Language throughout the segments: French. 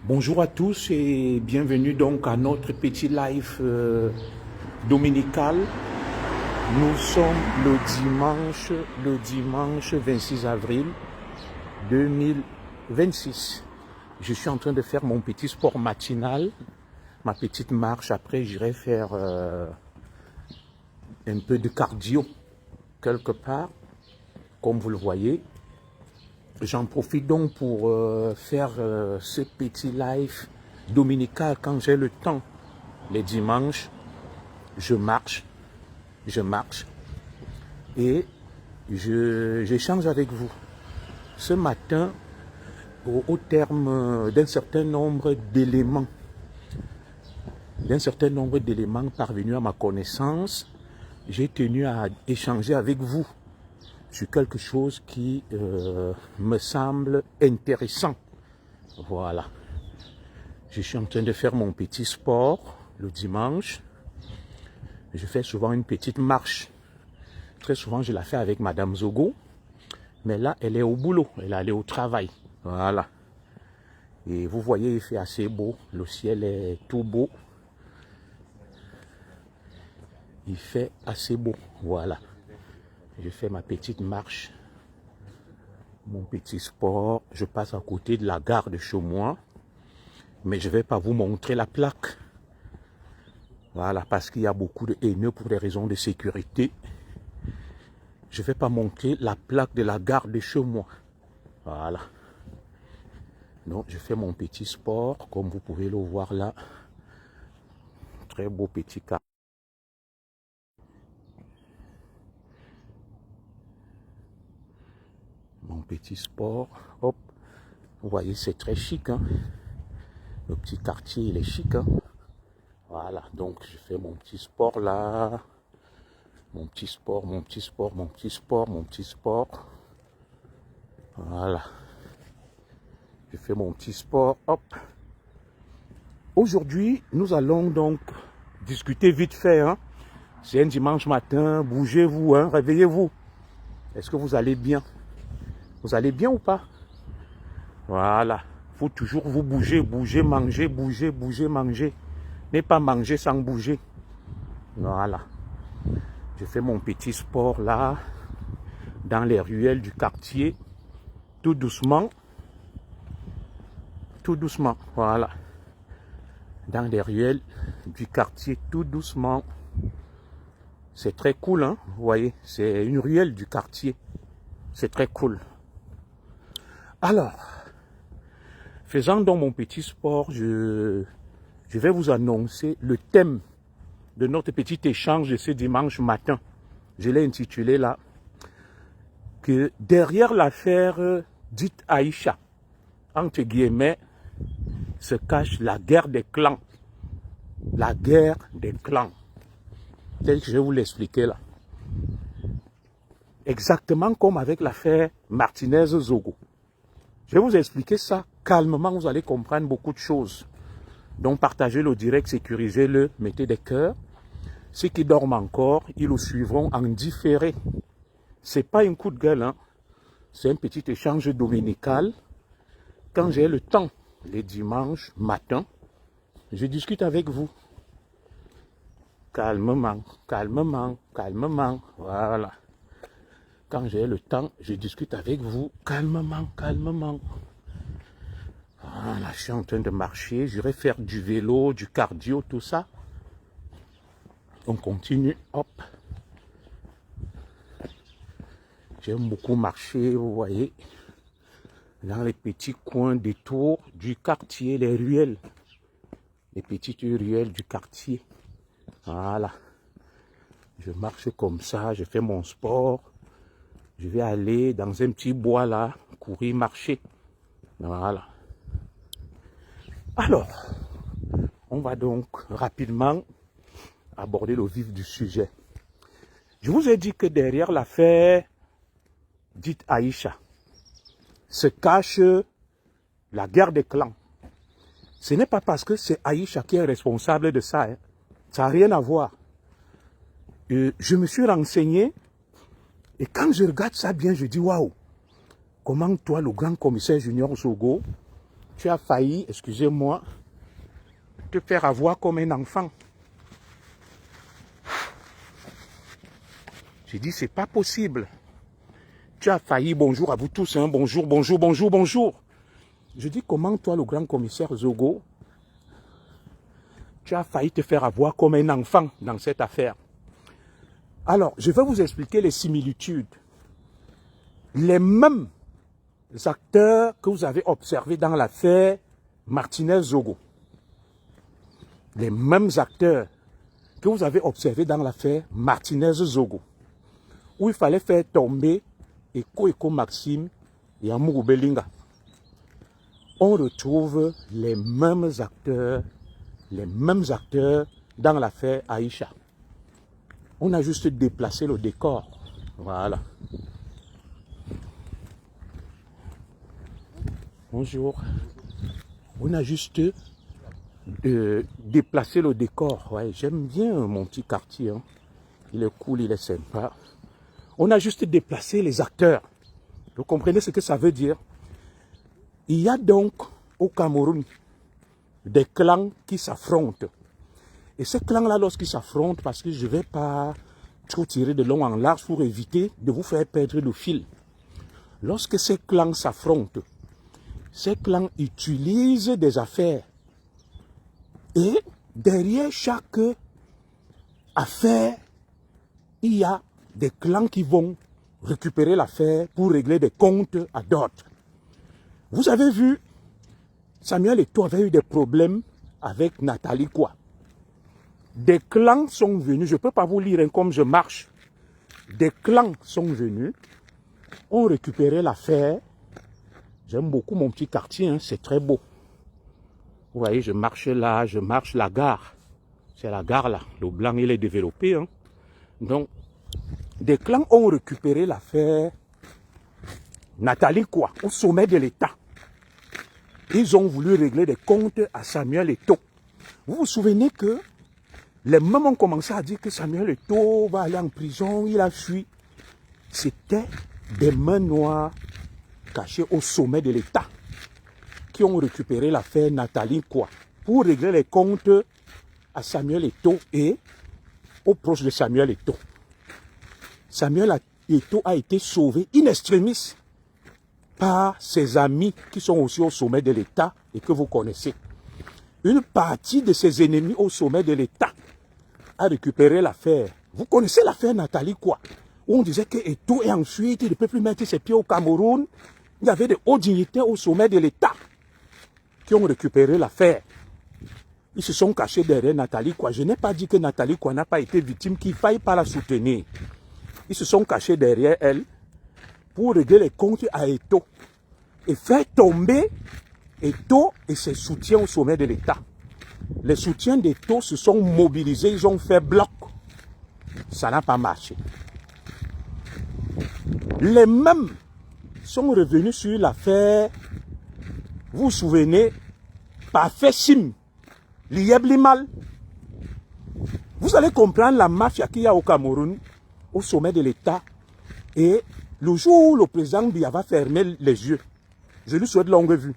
Bonjour à tous et bienvenue donc à notre petit live dominical. Nous sommes le dimanche 26 avril 2026. Je suis en train de faire mon petit sport matinal, ma petite marche. Après, j'irai faire un peu de cardio quelque part, comme vous le voyez. J'en profite donc pour faire ce petit live dominical quand j'ai le temps. Les dimanches, je marche et j'échange avec vous. Ce matin, au terme d'un certain nombre d'éléments parvenus à ma connaissance, j'ai tenu à échanger avec vous sur quelque chose qui me semble intéressant. Voilà. Je suis en train de faire mon petit sport le dimanche. Je fais souvent une petite marche. Très souvent, je la fais avec Madame Zogo. Mais là, elle est au boulot. Elle est allée au travail. Voilà. Et vous voyez, il fait assez beau. Le ciel est tout beau. Il fait assez beau. Voilà. Je fais ma petite marche. Mon petit sport. Je passe à côté de la gare de chez moi. Mais je ne vais pas vous montrer la plaque. Voilà, parce qu'il y a beaucoup de haineux pour des raisons de sécurité. Je ne vais pas montrer la plaque de la gare de chez moi. Voilà. Donc, je fais mon petit sport, comme vous pouvez le voir là. Très beau petit cas. Mon petit sport. Hop. Vous voyez, c'est très chic. Hein? Le petit quartier, il est chic. Hein? Voilà. Donc, je fais mon petit sport là. Mon petit sport. Voilà. Je fais mon petit sport. Hop. Aujourd'hui, nous allons donc discuter vite fait. Hein? C'est un dimanche matin. Bougez-vous. Hein? Réveillez-vous. Est-ce que vous allez bien? Vous allez bien ou pas? Voilà. Il faut toujours vous bouger, manger. Ne pas manger sans bouger. Voilà. Je fais mon petit sport là, dans les ruelles du quartier, tout doucement. Voilà. Dans les ruelles du quartier, tout doucement. C'est très cool, hein. Vous voyez, c'est une ruelle du quartier. C'est très cool. Alors, faisant donc mon petit sport, je vais vous annoncer le thème de notre petit échange de ce dimanche matin. Je l'ai intitulé là, que derrière l'affaire dite Aïcha, entre guillemets, se cache la guerre des clans. La guerre des clans. Tel que je vais vous l'expliquer là. Exactement comme avec l'affaire Martinez-Zogo. Je vais vous expliquer ça calmement, vous allez comprendre beaucoup de choses. Donc partagez le direct, sécurisez-le, mettez des cœurs. Ceux qui dorment encore, ils le suivront en différé. C'est pas un coup de gueule, hein. C'est un petit échange dominical. Quand j'ai le temps, les dimanches matin, je discute avec vous. Calmement. Voilà. Quand j'ai le temps, je discute avec vous calmement. Voilà, je suis en train de marcher. Je vais faire du vélo, du cardio, tout ça. On continue. Hop. J'aime beaucoup marcher, vous voyez. Dans les petits coins détours du quartier, les ruelles. Les petites ruelles du quartier. Voilà. Je marche comme ça, je fais mon sport. Je vais aller dans un petit bois là, courir, marcher. Voilà. Alors, on va donc rapidement aborder le vif du sujet. Je vous ai dit que derrière l'affaire dite Aïcha se cache la guerre des clans. Ce n'est pas parce que c'est Aïcha qui est responsable de ça. Hein. Ça n'a rien à voir. Je me suis renseigné et quand je regarde ça bien, je dis waouh, comment toi, le grand commissaire Junior Zogo, tu as failli, excusez-moi, te faire avoir comme un enfant. J'ai dit, c'est pas possible. Tu as failli, bonjour à vous tous, hein, bonjour, bonjour, bonjour, bonjour. Je dis, comment toi, le grand commissaire Zogo, tu as failli te faire avoir comme un enfant dans cette affaire. Alors, je vais vous expliquer les similitudes. Les mêmes acteurs que vous avez observés dans l'affaire Martinez-Zogo. Les mêmes acteurs que vous avez observés dans l'affaire Martinez-Zogo. Où il fallait faire tomber Eko Maxime et Amourou Belinga. On retrouve les mêmes acteurs dans l'affaire Aïcha. On a juste déplacé le décor. Voilà. Bonjour. On a juste déplacé le décor. Ouais, j'aime bien mon petit quartier. Hein. Il est cool, il est sympa. On a juste déplacé les acteurs. Vous comprenez ce que ça veut dire? Il y a donc au Cameroun des clans qui s'affrontent. Et ces clans-là, lorsqu'ils s'affrontent, parce que je ne vais pas trop tirer de long en large pour éviter de vous faire perdre le fil. Lorsque ces clans s'affrontent, ces clans utilisent des affaires. Et derrière chaque affaire, il y a des clans qui vont récupérer l'affaire pour régler des comptes à d'autres. Vous avez vu, Samuel Eto'o avait eu des problèmes avec Nathalie Kwa. Des clans sont venus, je ne peux pas vous lire comme je marche. Des clans sont venus, ont récupéré l'affaire. J'aime beaucoup mon petit quartier, hein, c'est très beau. Vous voyez, je marche là, je marche la gare. C'est la gare là, le blanc il est développé. Hein. Donc, des clans ont récupéré l'affaire Nathalie Kwa au sommet de l'État. Ils ont voulu régler des comptes à Samuel Eto'o. Vous vous souvenez que les mêmes ont commencé à dire que Samuel Eto'o va aller en prison, il a fui. C'était des mains noires cachées au sommet de l'État qui ont récupéré l'affaire Nathalie Kwa pour régler les comptes à Samuel Eto'o et aux proches de Samuel Eto'o. Samuel Eto'o a été sauvé in extremis par ses amis qui sont aussi au sommet de l'État et que vous connaissez. Une partie de ses ennemis au sommet de l'État a récupéré l'affaire. Vous connaissez l'affaire Nathalie Kwa, où on disait que Eto'o est ensuite, il ne peut plus mettre ses pieds au Cameroun. Il y avait des hauts dignitaires au sommet de l'État qui ont récupéré l'affaire. Ils se sont cachés derrière Nathalie Kwa. Je n'ai pas dit que Nathalie Kwa n'a pas été victime, qu'il ne faille pas la soutenir. Ils se sont cachés derrière elle pour régler les comptes à Eto'o et faire tomber Eto'o et ses soutiens au sommet de l'État. Les soutiens d'Eto'o se sont mobilisés, ils ont fait bloc. Ça n'a pas marché. Les mêmes sont revenus sur l'affaire, vous vous souvenez, Parfait Sim, Liyeblimal. Vous allez comprendre la mafia qu'il y a au Cameroun, au sommet de l'État. Et le jour où le président Biya va fermer les yeux, je lui souhaite longue vue.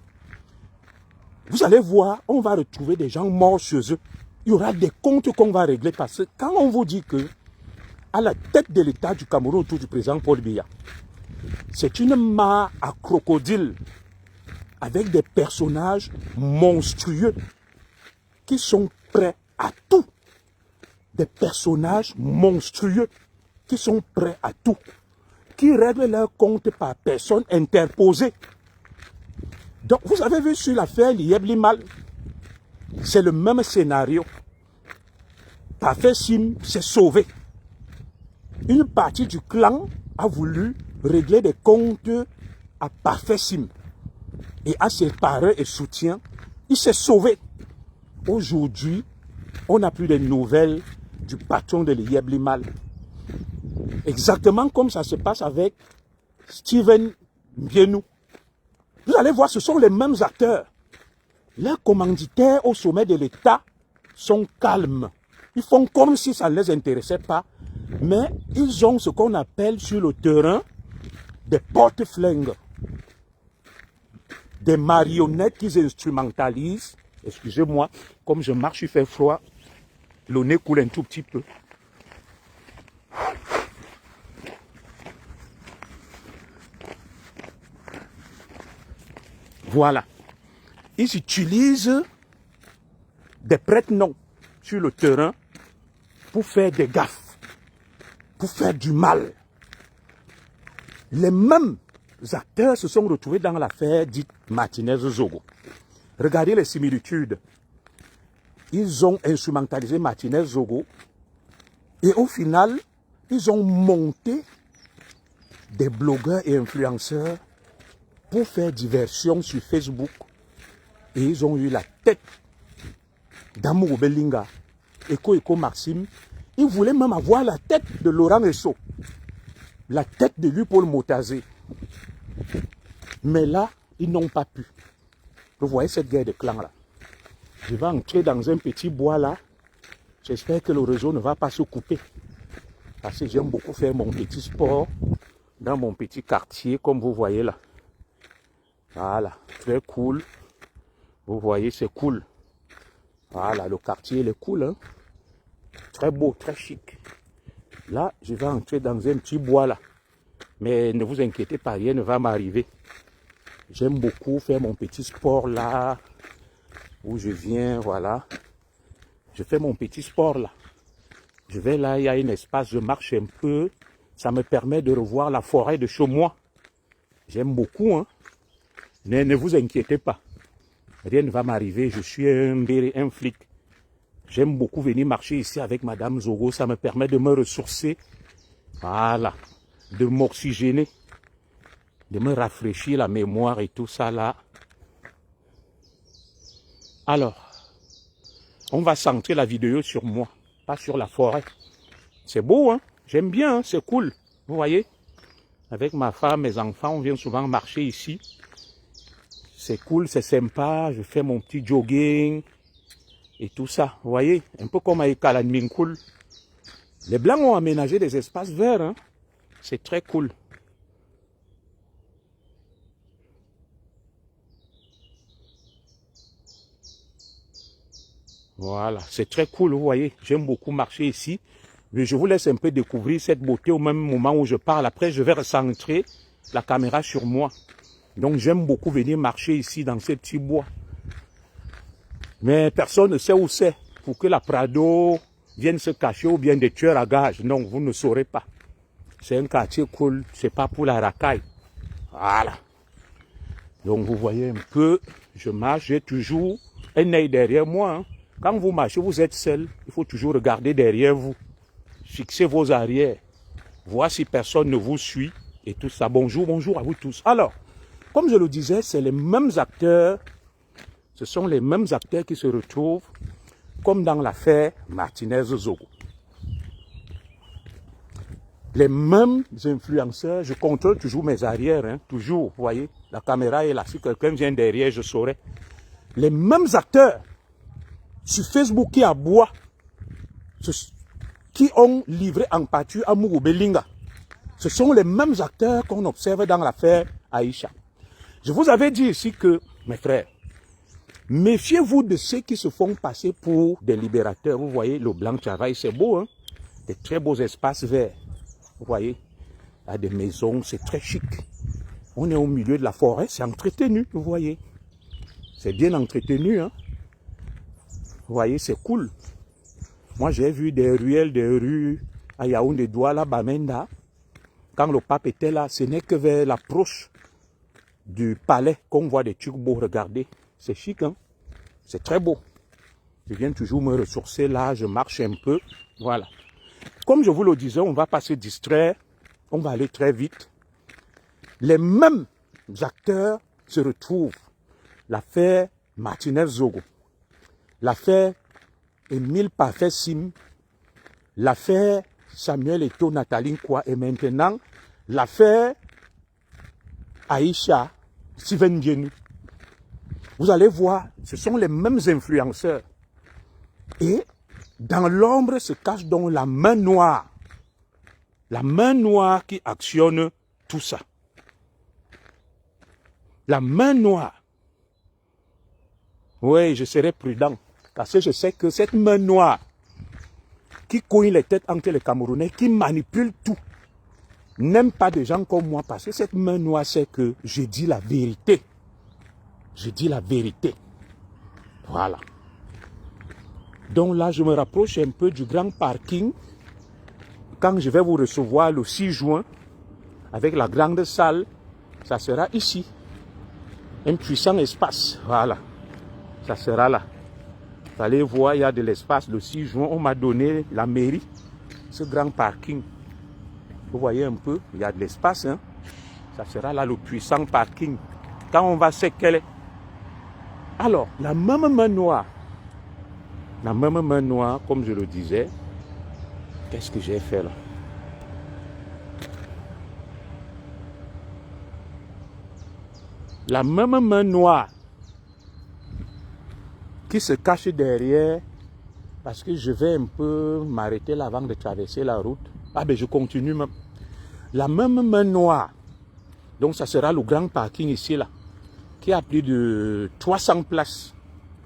Vous allez voir, on va retrouver des gens morts chez eux. Il y aura des comptes qu'on va régler parce que quand on vous dit que à la tête de l'État du Cameroun autour du président Paul Biya, c'est une mare à crocodile avec des personnages monstrueux qui sont prêts à tout. Des personnages monstrueux qui sont prêts à tout. Qui règlent leurs comptes par personne interposée. Donc, vous avez vu sur l'affaire Liyeblimal, c'est le même scénario. Parfait Sim s'est sauvé. Une partie du clan a voulu régler des comptes à Parfait Sim. Et à ses parents et soutiens, il s'est sauvé. Aujourd'hui, on n'a plus de nouvelles du patron de Liyeblimal. Exactement comme ça se passe avec Steven Mbienou. Vous allez voir, ce sont les mêmes acteurs. Les commanditaires au sommet de l'État sont calmes. Ils font comme si ça ne les intéressait pas. Mais ils ont ce qu'on appelle sur le terrain des porte-flingues. des marionnettes qu'ils instrumentalisent. Excusez-moi, comme je marche, il fait froid. Le nez coule un tout petit peu. Voilà. Ils utilisent des prête-noms sur le terrain pour faire des gaffes, pour faire du mal. Les mêmes acteurs se sont retrouvés dans l'affaire dite Martinez-Zogo. Regardez les similitudes. Ils ont instrumentalisé Martinez-Zogo et au final, ils ont monté des blogueurs et influenceurs pour faire diversion sur Facebook. Et ils ont eu la tête d'Amour Belinga, Eko Maxime. Ils voulaient même avoir la tête de Laurent Esso, la tête de Louis-Paul Motazé. Mais là, ils n'ont pas pu. Vous voyez cette guerre de clans là. Je vais entrer dans un petit bois là. J'espère que le réseau ne va pas se couper. Parce que j'aime beaucoup faire mon petit sport dans mon petit quartier, comme vous voyez là. Voilà, très cool. Vous voyez, c'est cool. Voilà, le quartier, il est cool. Hein? Très beau, très chic. Là, je vais entrer dans un petit bois là. Mais ne vous inquiétez pas, rien ne va m'arriver. J'aime beaucoup faire mon petit sport là. Où je viens, voilà. Je fais mon petit sport là. Je vais là, il y a un espace, je marche un peu. Ça me permet de revoir la forêt de chez moi. J'aime beaucoup, hein. Ne vous inquiétez pas. Rien ne va m'arriver, je suis un flic. J'aime beaucoup venir marcher ici avec Madame Zogo. Ça me permet de me ressourcer. Voilà. De m'oxygéner. De me rafraîchir la mémoire et tout ça là. Alors, on va centrer la vidéo sur moi, pas sur la forêt. C'est beau, hein? J'aime bien, hein? C'est cool. Vous voyez? Avec ma femme, mes enfants, on vient souvent marcher ici. C'est cool, c'est sympa. Je fais mon petit jogging et tout ça. Vous voyez? Un peu comme à Ekalanminkoul. Les Blancs ont aménagé des espaces verts. Hein? C'est très cool. Voilà, c'est très cool, vous voyez. J'aime beaucoup marcher ici. Mais je vous laisse un peu découvrir cette beauté au même moment où je parle. Après, je vais recentrer la caméra sur moi. Donc, j'aime beaucoup venir marcher ici dans ces petits bois. Mais personne ne sait où c'est. Pour que la Prado vienne se cacher ou bien des tueurs à gages. Non, vous ne saurez pas. C'est un quartier cool. C'est pas pour la racaille. Voilà. Donc, vous voyez un peu, je marche. J'ai toujours un œil derrière moi. Hein. Quand vous marchez, vous êtes seul. Il faut toujours regarder derrière vous. Fixez vos arrières. Voir si personne ne vous suit. Et tout ça. Bonjour, bonjour à vous tous. Alors, comme je le disais, c'est les mêmes acteurs. Ce sont les mêmes acteurs qui se retrouvent comme dans l'affaire Martinez-Zogo. Les mêmes influenceurs. Je contrôle toujours mes arrières. Hein, toujours, vous voyez. La caméra est là. Si quelqu'un vient derrière, je saurai. Les mêmes acteurs sur Facebook qui aboient, qui ont livré en pâture à Mourou Belinga. Ce sont les mêmes acteurs qu'on observe dans l'affaire Aïcha. Je vous avais dit ici que, mes frères, méfiez-vous de ceux qui se font passer pour des libérateurs. Vous voyez, le blanc travail, c'est beau, hein? Des très beaux espaces verts. Vous voyez, il y a des maisons, c'est très chic. On est au milieu de la forêt, c'est entretenu, vous voyez. C'est bien entretenu, hein? Vous voyez, c'est cool. Moi, j'ai vu des ruelles, des rues à Yaoundé, Douala, Bamenda. Quand le pape était là, ce n'est que vers l'approche du palais qu'on voit des trucs beaux. Regardez, c'est chic, hein? C'est très beau. Je viens toujours me ressourcer là, je marche un peu. Voilà. Comme je vous le disais, on ne va pas se distraire. On va aller très vite. Les mêmes acteurs se retrouvent. L'affaire Martinez-Zogo. L'affaire Émile Parfait Sim, l'affaire Samuel Eto'o Nathalie Kwa et maintenant l'affaire Aïcha Steven Dienou. Vous allez voir, ce sont les mêmes influenceurs. Et dans l'ombre se cache donc la main noire. La main noire qui actionne tout ça. La main noire Oui, je serai prudent. Parce que je sais que cette main noire qui cogne les têtes entre les Camerounais, qui manipule tout, n'aime pas des gens comme moi. Parce que cette main noire sait que je dis la vérité. Je dis la vérité. Voilà. Donc là, je me rapproche un peu du grand parking. Quand je vais vous recevoir le 6 juin, avec la grande salle, ça sera ici. Un puissant espace. Voilà. Ça sera là. Vous allez voir, il y a de l'espace. Le 6 juin, on m'a donné la mairie, ce grand parking. Vous voyez un peu, il y a de l'espace. Hein? Ça sera là le puissant parking. Quand on va séqueler. Alors, la même main noire, comme je le disais, qu'est-ce que j'ai fait là? La même main noire qui se cache derrière, parce que je vais un peu m'arrêter là avant de traverser la route. Ah ben je continue même. La même main noire, donc ça sera le grand parking ici là, qui a plus de 300 places.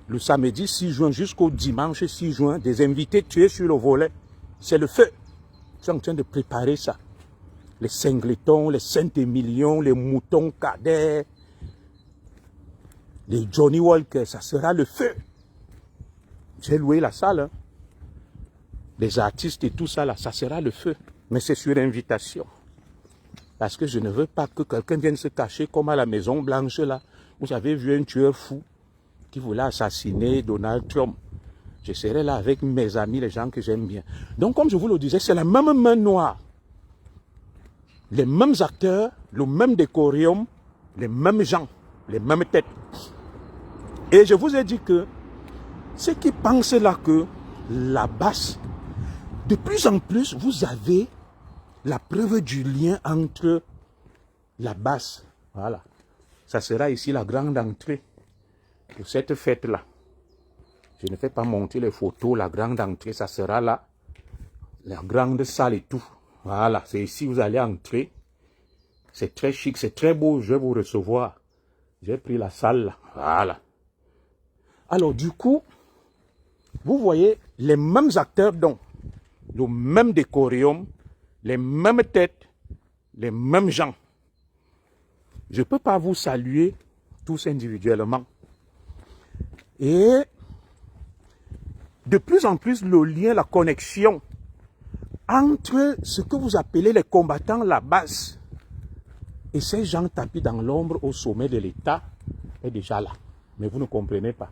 Le samedi 6 juin jusqu'au dimanche 6 juin, des invités tués sur le volet. C'est le feu. Je suis en train de préparer ça. Les Singletons, les Saint-Émilion, les moutons cadets, les Johnny Walker, ça sera le feu. J'ai loué la salle. Hein. Les artistes et tout ça, là, ça sera le feu. Mais c'est sur invitation. Parce que je ne veux pas que quelqu'un vienne se cacher comme à la Maison Blanche, là. Vous avez vu un tueur fou qui voulait assassiner Donald Trump. Je serai là avec mes amis, les gens que j'aime bien. Donc, comme je vous le disais, c'est la même main noire. Les mêmes acteurs, le même décorium, les mêmes gens, les mêmes têtes. Et je vous ai dit que ceux qui pensent là que la basse, de plus en plus, vous avez la preuve du lien entre la basse. Voilà. Ça sera ici la grande entrée pour cette fête-là. Je ne fais pas monter les photos, la grande entrée, ça sera là. La grande salle et tout. Voilà, c'est ici vous allez entrer. C'est très chic, c'est très beau, je vais vous recevoir. J'ai pris la salle là. Voilà. Alors du coup, vous voyez les mêmes acteurs donc, le même décorium, les mêmes têtes, les mêmes gens. Je ne peux pas vous saluer tous individuellement. Et de plus en plus, le lien, la connexion entre ce que vous appelez les combattants, la base, et ces gens tapis dans l'ombre au sommet de l'État est déjà là. Mais vous ne comprenez pas.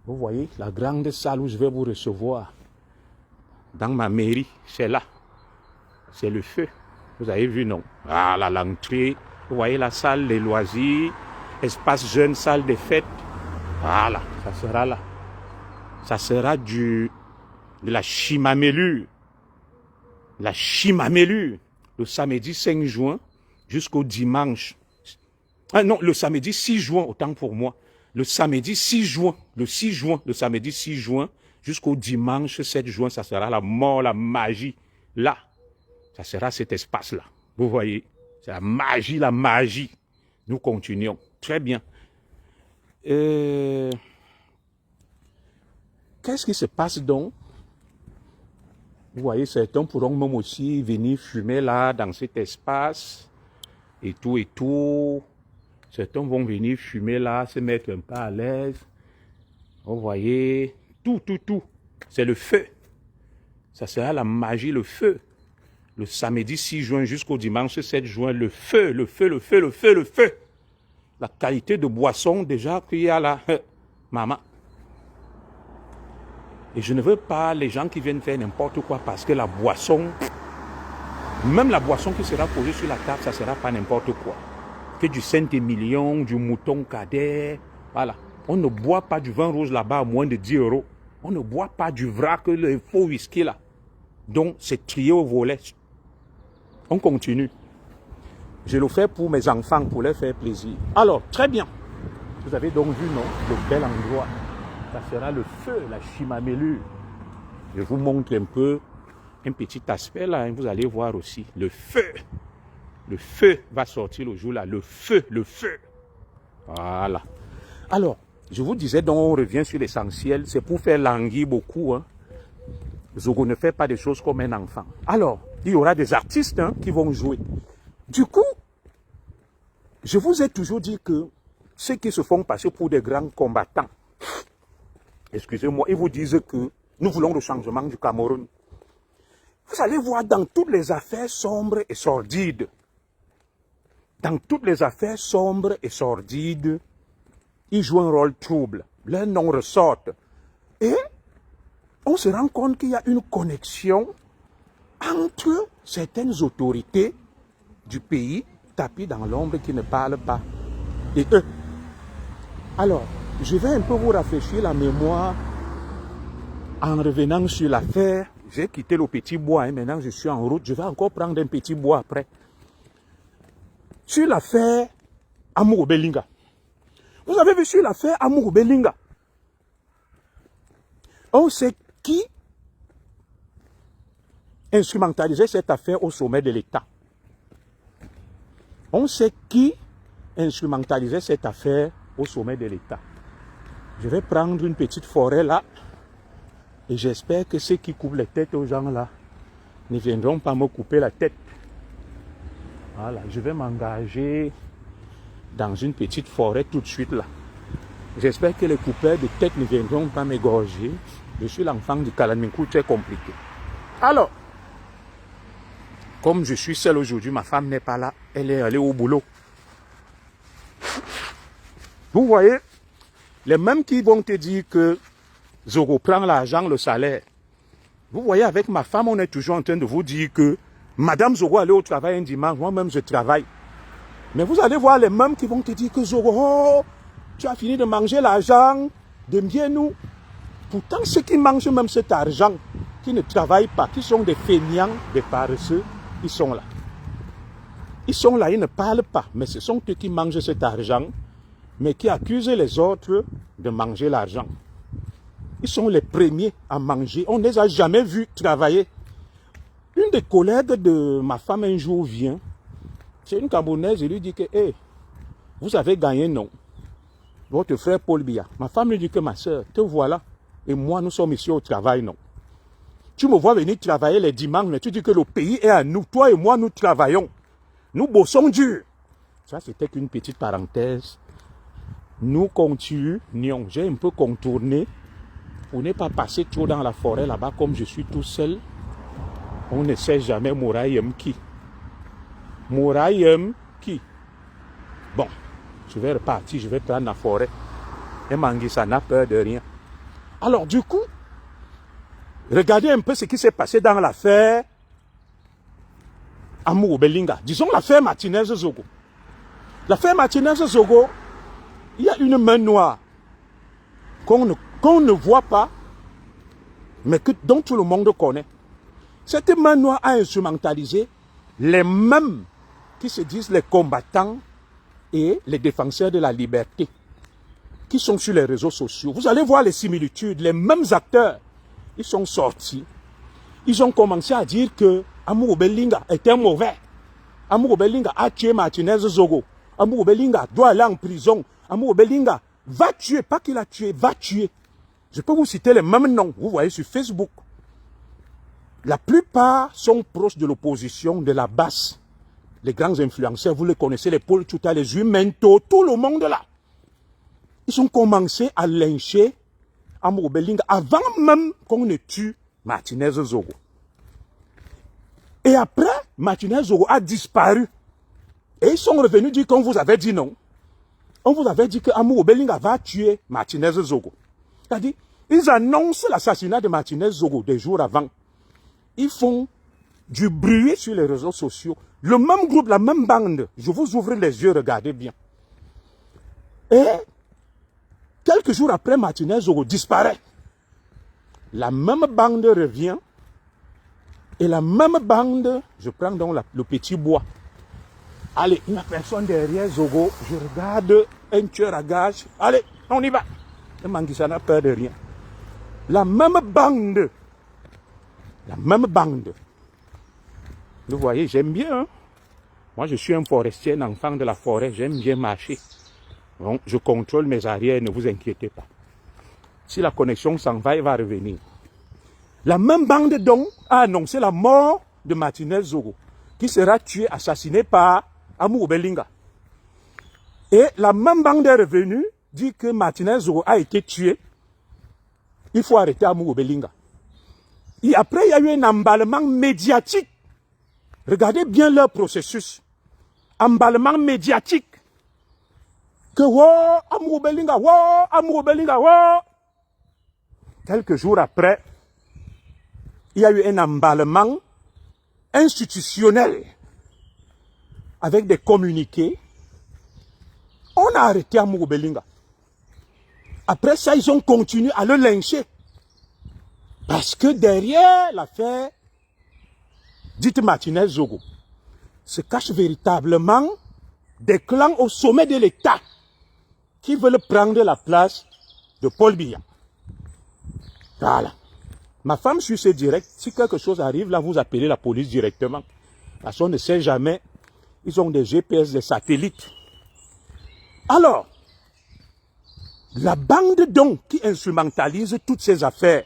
Vous voyez, la grande salle où je vais vous recevoir, dans ma mairie, c'est là. C'est le feu. Vous avez vu, non? Voilà, l'entrée. Vous voyez la salle des loisirs, espace jeune, salle des fêtes. Voilà, ça sera là. Ça sera de la chimamélure. La chimamélure. Le samedi 5 juin jusqu'au dimanche. Ah non, le samedi 6 juin, autant pour moi. Le samedi 6 juin, le samedi 6 juin, jusqu'au dimanche 7 juin, ça sera la mort, la magie. Là, ça sera cet espace-là. Vous voyez, c'est la magie, la magie. Nous continuons. Très bien. Qu'est-ce qui se passe donc? Vous voyez, certains pourront même aussi venir fumer là, dans cet espace, et tout, et tout. Certains vont venir fumer là, se mettre un peu à l'aise. Vous voyez, tout. C'est le feu. Ça sera la magie, le feu. Le samedi 6 juin jusqu'au dimanche 7 juin, le feu. La qualité de boisson déjà qu'il y a là, maman. Et je ne veux pas les gens qui viennent faire n'importe quoi parce que la boisson, même la boisson qui sera posée sur la table, ça ne sera pas n'importe quoi. Que du Saint-Émilion, du mouton cadet, voilà. On ne boit pas du vin rouge là-bas à moins de 10 €. On ne boit pas du vrac, le faux whisky là. Donc, c'est trié au volet. On continue. Je le fais pour mes enfants, pour leur faire plaisir. Alors, très bien. Vous avez donc vu, non, le bel endroit. Ça sera le feu, la chimamélure. Je vous montre un peu un petit aspect là, vous allez voir aussi. Le feu. Le feu va sortir le jour là. Le feu. Voilà. Alors, Je vous disais donc, on revient sur l'essentiel. C'est pour faire languir beaucoup. Hein. Zogo ne fait pas des choses comme un enfant. Alors, il y aura des artistes qui vont jouer. Du coup, je vous ai toujours dit que ceux qui se font passer pour des grands combattants, excusez-moi, ils vous disent que nous voulons le changement du Cameroun. Vous allez voir dans toutes les affaires sombres et sordides, dans toutes les affaires sombres et sordides, ils jouent un rôle trouble. Leurs noms ressortent. Et on se rend compte qu'il y a une connexion entre certaines autorités du pays tapis dans l'ombre qui ne parlent pas et eux. Alors, je vais un peu vous rafraîchir la mémoire en revenant sur l'affaire. J'ai quitté le petit bois, maintenant je suis en route. Je vais encore prendre un petit bois après. Sur l'affaire Amour Belinga. Vous avez vu sur l'affaire Amour Belinga. On sait qui instrumentalisait cette affaire au sommet de l'État. On sait qui instrumentalisait cette affaire au sommet de l'État. Je vais prendre une petite forêt là et j'espère que ceux qui coupent les têtes aux gens là ne viendront pas me couper la tête. Voilà, je vais m'engager dans une petite forêt tout de suite là. J'espère que les coupeurs de tête ne viendront pas m'égorger. Je suis l'enfant du Kalanminkou, très compliqué. Alors, comme je suis seul aujourd'hui, ma femme n'est pas là, elle est allée au boulot. Vous voyez, les mêmes qui vont te dire que Zogo prend l'argent, le salaire. Vous voyez, avec ma femme, on est toujours en train de vous dire que Madame Zogo allait au travail un dimanche, moi-même je travaille. Mais vous allez voir les mêmes qui vont te dire que Zogo, oh, tu as fini de manger l'argent de bien nous. Pourtant, ceux qui mangent même cet argent, qui ne travaillent pas, qui sont des feignants, des paresseux, ils sont là. Ils sont là, ils ne parlent pas, mais ce sont eux qui mangent cet argent, mais qui accusent les autres de manger l'argent. Ils sont les premiers à manger. On ne les a jamais vus travailler. Une des collègues de ma femme un jour vient, c'est une Camerounaise, elle lui dit que, hey, vous avez gagné, non? Votre frère Paul Biya. Ma femme lui dit que, ma soeur, te voilà. Et moi, nous sommes ici au travail, non? Tu me vois venir travailler les dimanches, mais tu dis que le pays est à nous. Toi et moi, nous travaillons. Nous bossons dur. Ça, c'était qu'une petite parenthèse. Nous continuons. J'ai un peu contourné pour ne pas passer trop dans la forêt là-bas comme je suis tout seul. On ne sait jamais Mouraïem qui. Mouraïem qui. Bon, je vais repartir, je vais prendre la forêt. Et Manguissa n'a peur de rien. Alors du coup, regardez un peu ce qui s'est passé dans l'affaire Amour Belinga. Disons l'affaire Martinez-Zogo. L'affaire Martinez-Zogo, il y a une main noire qu'on ne voit pas, mais dont tout le monde connaît. Cette main noire a instrumentalisé les mêmes qui se disent les combattants et les défenseurs de la liberté, qui sont sur les réseaux sociaux. Vous allez voir les similitudes, les mêmes acteurs. Ils sont sortis. Ils ont commencé à dire que Amour Belinga était mauvais. Amour Belinga a tué Martinez-Zogo. Amour Belinga doit aller en prison. Amour Belinga va tuer, pas qu'il a tué, va tuer. Je peux vous citer les mêmes noms, vous voyez sur Facebook. La plupart sont proches de l'opposition, de la basse. Les grands influenceurs, vous les connaissez, les Paul Tuta, les Jumento, tout le monde là. Ils ont commencé à lyncher Amour Belinga avant même qu'on ne tue Martinez-Zogo. Et après, Martinez-Zogo a disparu. Et ils sont revenus dire qu'on vous avait dit non. On vous avait dit que Amour Belinga va tuer Martinez-Zogo. C'est-à-dire, ils annoncent l'assassinat de Martinez-Zogo des jours avant. Ils font du bruit sur les réseaux sociaux. Le même groupe, la même bande. Je vous ouvre les yeux, regardez bien. Et quelques jours après, Martinez-Zogo disparaît. La même bande revient. Et la même bande, je prends donc le petit bois. Allez, une personne derrière Zogo, je regarde un tueur à gage. Allez, on y va. Et Manguissa n'a peur de rien. La même bande. La même bande. Vous voyez, j'aime bien. Hein? Moi, je suis un forestier, un enfant de la forêt. J'aime bien marcher. Donc, je contrôle mes arrières, ne vous inquiétez pas. Si la connexion s'en va, elle va revenir. La même bande donc a annoncé la mort de Martinez Zogo, qui sera tué, assassiné par Amour Belinga. Et la même bande est revenue, dit que Martinez Zogo a été tué. Il faut arrêter Amour Belinga. Et après, il y a eu un emballement médiatique. Regardez bien leur processus. Emballement médiatique. Que wow, Amour Belinga, wow, Amour Belinga, wow. Quelques jours après, il y a eu un emballement institutionnel avec des communiqués. On a arrêté Amour Belinga. Après ça, ils ont continué à le lyncher. Parce que derrière l'affaire dite Martinez Zogo se cachent véritablement des clans au sommet de l'État qui veulent prendre la place de Paul Biya. Voilà. Ma femme suit ce direct. Si quelque chose arrive, là, vous appelez la police directement. Parce qu'on ne sait jamais. Ils ont des GPS, des satellites. Alors, la bande donc qui instrumentalise toutes ces affaires.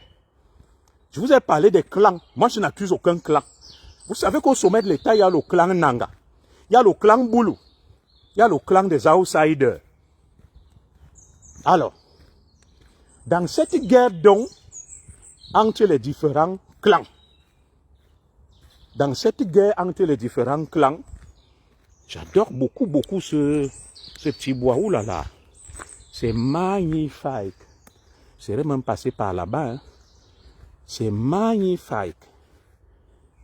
Je vous ai parlé des clans. Moi, je n'accuse aucun clan. Vous savez qu'au sommet de l'État, il y a le clan Nanga. Il y a le clan Boulou. Il y a le clan des outsiders. Alors, dans cette guerre donc, entre les différents clans, j'adore beaucoup ce petit bois. Ouh là là, c'est magnifique. Je serais même passé par là-bas. Hein. C'est magnifique.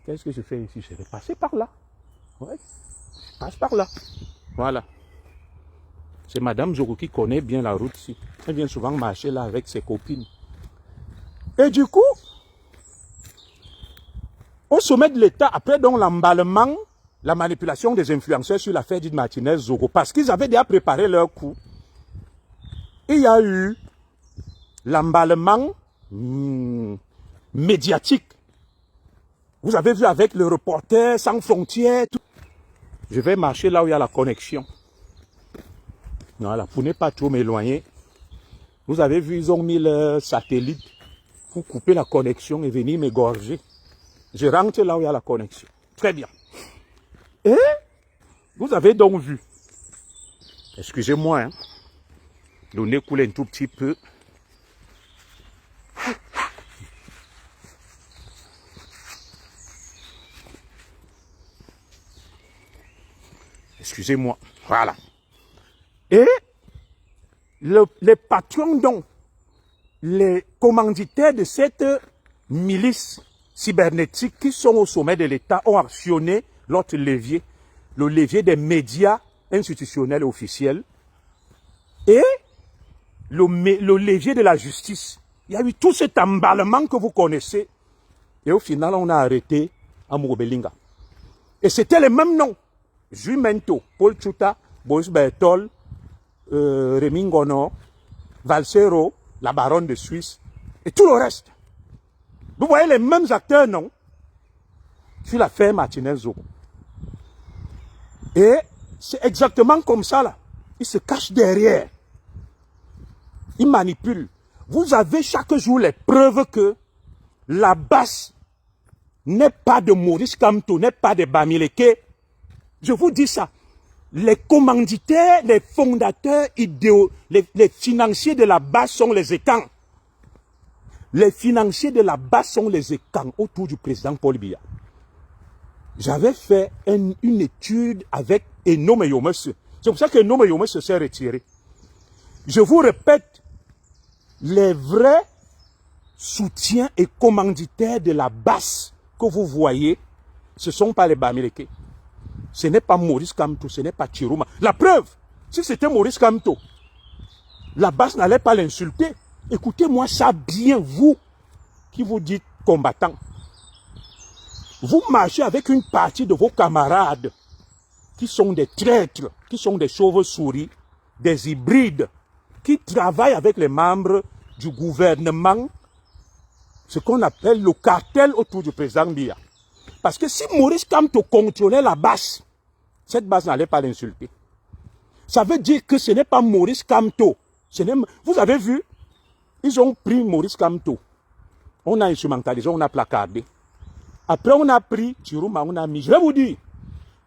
Qu'est-ce que je fais ici? Je vais passer par là. Ouais, je passe par là. Voilà. C'est Madame Zogo qui connaît bien la route ici. Elle vient souvent marcher là avec ses copines. Et du coup, au sommet de l'État, après donc l'emballement, la manipulation des influenceurs sur l'affaire dite Martinez Zogo, parce qu'ils avaient déjà préparé leur coup, il y a eu l'emballement médiatique. Vous avez vu avec le reporter sans frontières. Tout. Je vais marcher là où il y a la connexion. Voilà, pour ne pas trop m'éloigner. Vous avez vu, ils ont mis le satellite pour couper la connexion et venir m'égorger. Je rentre là où il y a la connexion. Très bien. Et vous avez donc vu. Excusez-moi, hein. Le nez coule un tout petit peu. Excusez-moi. Voilà. Et les patrons, donc, les commanditaires de cette milice cybernétique qui sont au sommet de l'État ont actionné l'autre levier, le levier des médias institutionnels et officiels et le levier de la justice. Il y a eu tout cet emballement que vous connaissez et au final on a arrêté Amour Belinga. Et c'était les mêmes noms. Jules Mento, Paul Tchouta, Boris Bertol, Rémi Ngono, Valsero, la baronne de Suisse et tout le reste. Vous voyez les mêmes acteurs, non? Sur l'affaire Martinez Zogo. Et c'est exactement comme ça, là. Ils se cachent derrière. Ils manipulent. Vous avez chaque jour les preuves que la base n'est pas de Maurice Kamto, n'est pas de Bamileke. Je vous dis ça. Les commanditaires, les fondateurs idéaux, les financiers de la base sont les étangs. Les financiers de la base sont les étangs autour du président Paul Biya. J'avais fait une étude avec Enome Yomese. C'est pour ça que Enome Yomese s'est retiré. Je vous répète, les vrais soutiens et commanditaires de la base que vous voyez, ce ne sont pas les Bamileke. Ce n'est pas Maurice Kamto, ce n'est pas Chiruma. La preuve, si c'était Maurice Kamto, la base n'allait pas l'insulter. Écoutez-moi ça bien, vous qui vous dites combattants. Vous marchez avec une partie de vos camarades qui sont des traîtres, qui sont des chauves-souris, des hybrides, qui travaillent avec les membres du gouvernement, ce qu'on appelle le cartel autour du président Biya. Parce que si Maurice Kamto contrôlait la base, cette base n'allait pas l'insulter. Ça veut dire que ce n'est pas Maurice Kamto. Vous avez vu, ils ont pris Maurice Kamto. On a instrumentalisé, on a placardé. Après, on a pris Chirouma, on a mis. Je vais vous dire,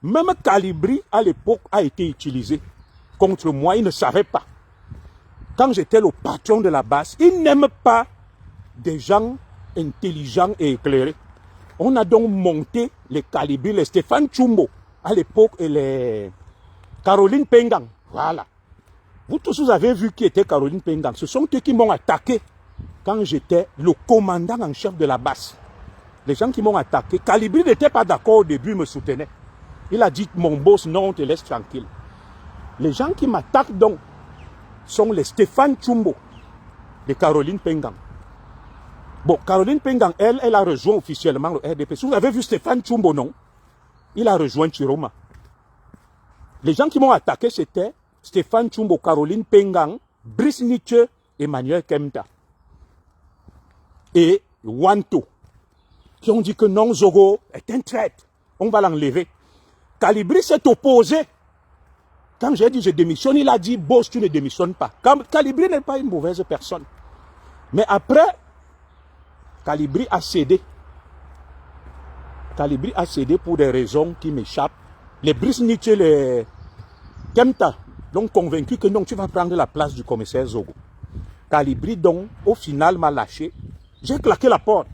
même Calibri, à l'époque, a été utilisé contre moi. Il ne savait pas. Quand j'étais le patron de la base, il n'aime pas des gens intelligents et éclairés. On a donc monté les Calibri, les Stéphane Chumbo, à l'époque, et les Caroline Pengang. Voilà. Vous tous, vous avez vu qui était Caroline Pengang. Ce sont eux qui m'ont attaqué quand j'étais le commandant en chef de la base. Les gens qui m'ont attaqué. Calibri n'était pas d'accord au début, il me soutenait. Il a dit, mon boss, non, on te laisse tranquille. Les gens qui m'attaquent donc sont les Stéphane Chumbo de Caroline Pengang. Bon, Caroline Pengang, elle a rejoint officiellement le RDP. Si vous avez vu Stéphane Chumbo, non? Il a rejoint Chiroma. Les gens qui m'ont attaqué, c'était Stéphane Chumbo, Caroline Pengang, Brice Nietzsche, Emmanuel Kemta. Et Wanto, qui ont dit que non, Zogo est un traître. On va l'enlever. Calibri s'est opposé. Quand j'ai dit je démissionne, il a dit, boss, tu ne démissionnes pas. Calibri n'est pas une mauvaise personne. Mais après, Calibri a cédé. Calibri a cédé pour des raisons qui m'échappent. Les Brice Nietzsche, les Kemta, donc convaincus que non, tu vas prendre la place du commissaire Zogo. Calibri, donc, au final, m'a lâché. J'ai claqué la porte.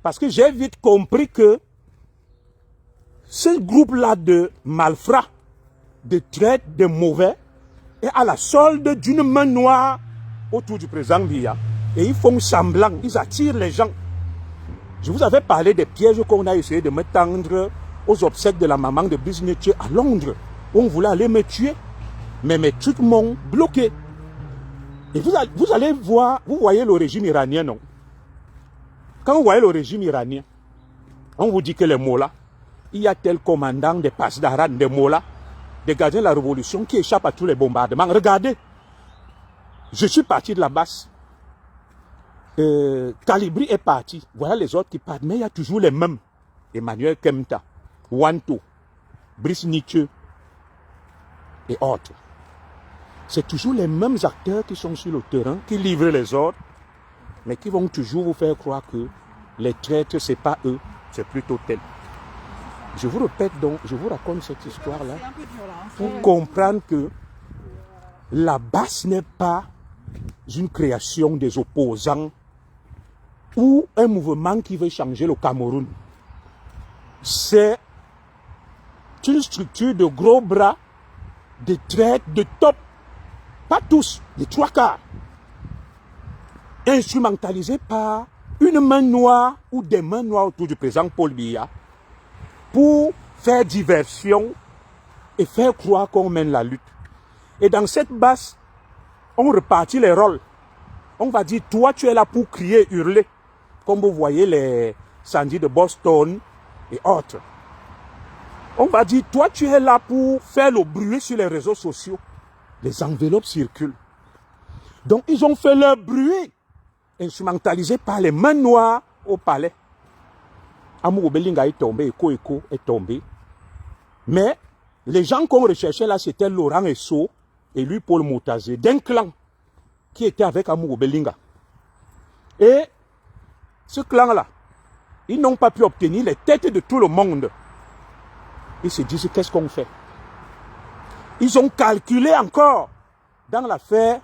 Parce que j'ai vite compris que ce groupe-là de malfrats, de traîtres, de mauvais, est à la solde d'une main noire autour du président Biya. Et ils font semblant, ils attirent les gens. Je vous avais parlé des pièges qu'on a essayé de me tendre aux obsèques de la maman de Brice Nietzsche à Londres. On voulait aller me tuer. Mais mes trucs m'ont bloqué. Et vous allez voir, vous voyez le régime iranien, non? Quand vous voyez le régime iranien, on vous dit que les mollahs, il y a tel commandant des Pasdaran, des mollahs, des gardiens de la révolution qui échappent à tous les bombardements. Regardez, je suis parti de la base. Calibri est parti. Voilà les autres qui partent. Mais il y a toujours les mêmes. Emmanuel Kemta, Wanto, Brice Nietzsche et autres. C'est toujours les mêmes acteurs qui sont sur le terrain, qui livrent les ordres, mais qui vont toujours vous faire croire que les traîtres, ce n'est pas eux, c'est plutôt tel. Je vous répète donc, je vous raconte cette histoire-là pour comprendre que la base n'est pas une création des opposants ou un mouvement qui veut changer le Cameroun. C'est une structure de gros bras, de traîtres, de top, pas tous, les trois quarts, instrumentalisés par une main noire ou des mains noires autour du président Paul Biya pour faire diversion et faire croire qu'on mène la lutte. Et dans cette base, on repartit les rôles. On va dire, toi tu es là pour crier, hurler, comme vous voyez les Sandy de Boston et autres. On va dire, toi tu es là pour faire le bruit sur les réseaux sociaux. Les enveloppes circulent. Donc ils ont fait leur bruit, instrumentalisé par les mains noires au palais. Amour Belinga est tombé, Eko est tombé. Mais les gens qu'on recherchait là, c'était Laurent Esso et lui Paul Moutazé, d'un clan qui était avec Amour Belinga. Et ce clan-là, ils n'ont pas pu obtenir les têtes de tout le monde. Ils se disent, qu'est-ce qu'on fait? Ils ont calculé encore dans l'affaire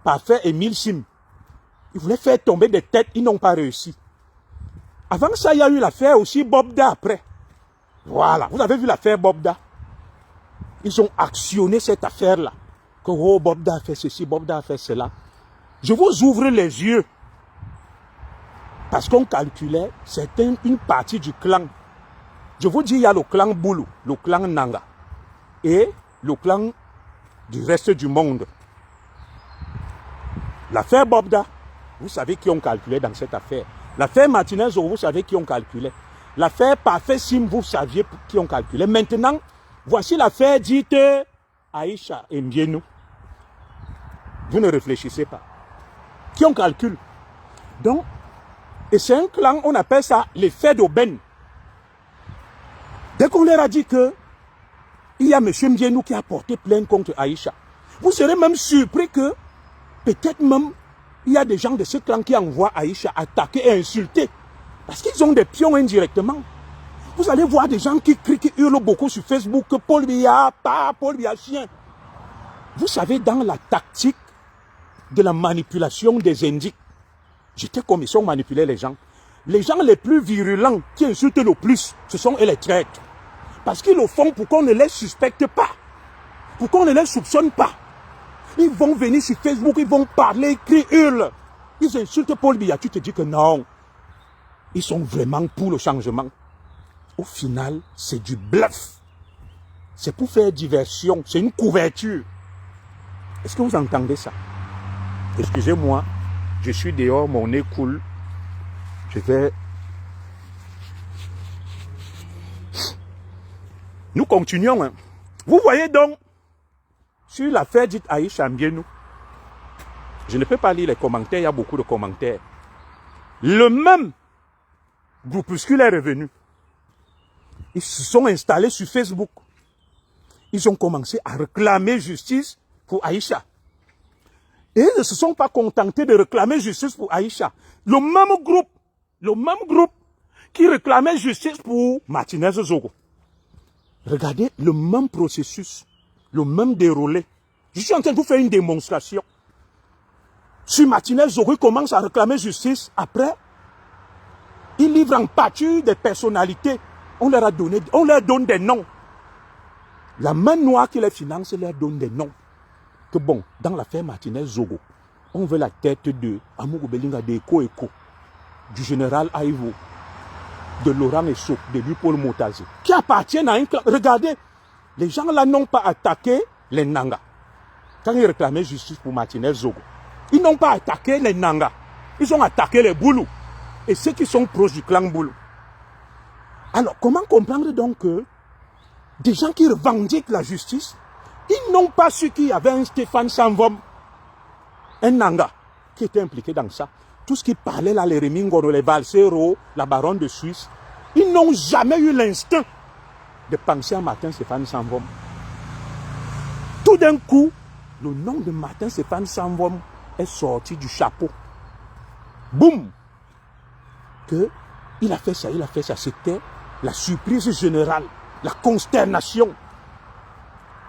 Parfait et Milsim. Ils voulaient faire tomber des têtes, ils n'ont pas réussi. Avant ça, il y a eu l'affaire aussi Bobda après. Voilà, vous avez vu l'affaire Bobda. Ils ont actionné cette affaire-là. Que oh, Bobda a fait ceci, Bobda a fait cela. Je vous ouvre les yeux. Parce qu'on calculait, c'était une partie du clan. Je vous dis, il y a le clan Boulou, le clan Nanga et le clan du reste du monde. L'affaire Bobda, vous savez qui ont calculé dans cette affaire. L'affaire Martinez, vous savez qui ont calculé. L'affaire Parfait Sim, vous saviez qui ont calculé. Maintenant, voici l'affaire dite Aïcha et Mbienou. Vous ne réfléchissez pas. Qui ont calculé. Donc, et c'est un clan, on appelle ça l'effet d'aubaine. Dès qu'on leur a dit que il y a M. Mbienou qui a porté plainte contre Aïcha. Vous serez même surpris que peut-être même il y a des gens de ce clan qui envoient Aïcha attaquer et insulter. Parce qu'ils ont des pions indirectement. Vous allez voir des gens qui crient, qui hurlent beaucoup sur Facebook que Paul Biya, pas Paul Biya chien. Vous savez, dans la tactique de la manipulation des indiques, j'étais comme ils ont manipulé les gens. Les gens les plus virulents qui insultent le plus, ce sont les traîtres. Parce qu'ils le font pour qu'on ne les suspecte pas. Pour qu'on ne les soupçonne pas. Ils vont venir sur Facebook, ils vont parler, crier, hurler. Ils insultent Paul Biya. Tu te dis que non. Ils sont vraiment pour le changement. Au final, c'est du bluff. C'est pour faire diversion. C'est une couverture. Est-ce que vous entendez ça? Excusez-moi, je suis dehors, mon nez coule. Je vais... Nous continuons. Hein. Vous voyez donc, sur l'affaire dite Aïcha Mbienou, je ne peux pas lire les commentaires, il y a beaucoup de commentaires. Le même groupuscule est revenu. Ils se sont installés sur Facebook. Ils ont commencé à réclamer justice pour Aïcha. Et ils ne se sont pas contentés de réclamer justice pour Aïcha. Le même groupe qui réclamait justice pour Martinez Zogo. Regardez le même processus, le même déroulé. Je suis en train de vous faire une démonstration. Sur Martinez Zogo, il commence à réclamer justice. Après, il livre en pâture des personnalités. On leur donne des noms. La main noire qui les finance leur donne des noms. Que bon, dans l'affaire Martinez Zogo, on veut la tête de Amougou Belinga de Eko, du général Aïvo, de Laurent Esso, de Louis-Paul Motazi, qui appartiennent à un clan. Regardez, les gens là n'ont pas attaqué les Nanga. Quand ils réclamaient justice pour Martinez Zogo, ils n'ont pas attaqué les Nanga. Ils ont attaqué les Boulou. Et ceux qui sont proches du clan Boulou. Alors, comment comprendre donc que des gens qui revendiquent la justice, ils n'ont pas su qu'il y avait un Stéphane Samvom, un Nanga, qui était impliqué dans ça. Tout ce qui parlait là, les Remingoro, les Valsero, la baronne de Suisse, ils n'ont jamais eu l'instinct de penser à Martin Stéphane Samvom. Tout d'un coup, le nom de Martin Stéphane Samvom est sorti du chapeau. Boum! Il a fait ça, il a fait ça. C'était la surprise générale, la consternation.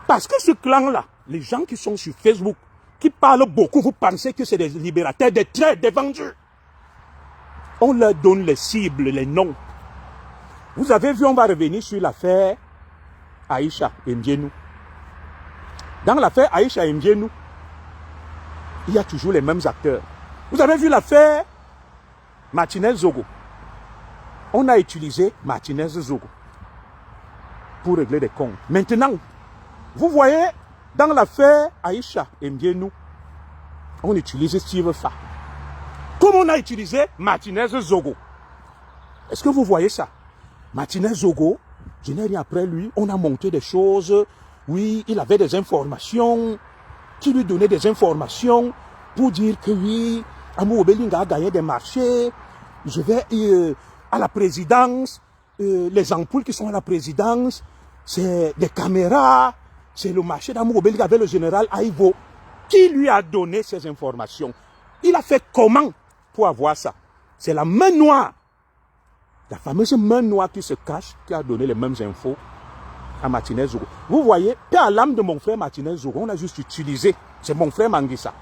Parce que ce clan-là, les gens qui sont sur Facebook, qui parlent beaucoup, vous pensez que c'est des libérateurs, des traîtres, des vendus. On leur donne les cibles, les noms. Vous avez vu, on va revenir sur l'affaire Aïcha Mbienou. Dans l'affaire Aïcha Mbienou, il y a toujours les mêmes acteurs. Vous avez vu l'affaire Martinez Zogo. On a utilisé Martinez Zogo pour régler des comptes. Maintenant, vous voyez, dans l'affaire Aïcha Mbienou, on utilise Steve Fa. Comme on a utilisé Martinez Zogo. Est-ce que vous voyez ça? Martinez Zogo, je n'ai rien après lui, on a monté des choses. Oui, il avait des informations, qui lui donnaient des informations pour dire que oui, Amougou Belinga a gagné des marchés. Je vais à la présidence, les ampoules qui sont à la présidence, c'est des caméras, c'est le marché d'Amougou Belinga avec le général Aïvo. Qui lui a donné ces informations? Il a fait comment pour avoir ça? C'est la main noire, la fameuse main noire qui se cache, qui a donné les mêmes infos à Martinez Zogo. Vous voyez, paix à l'âme de mon frère Martinez Zogo, on a juste utilisé, c'est mon frère Manguissa.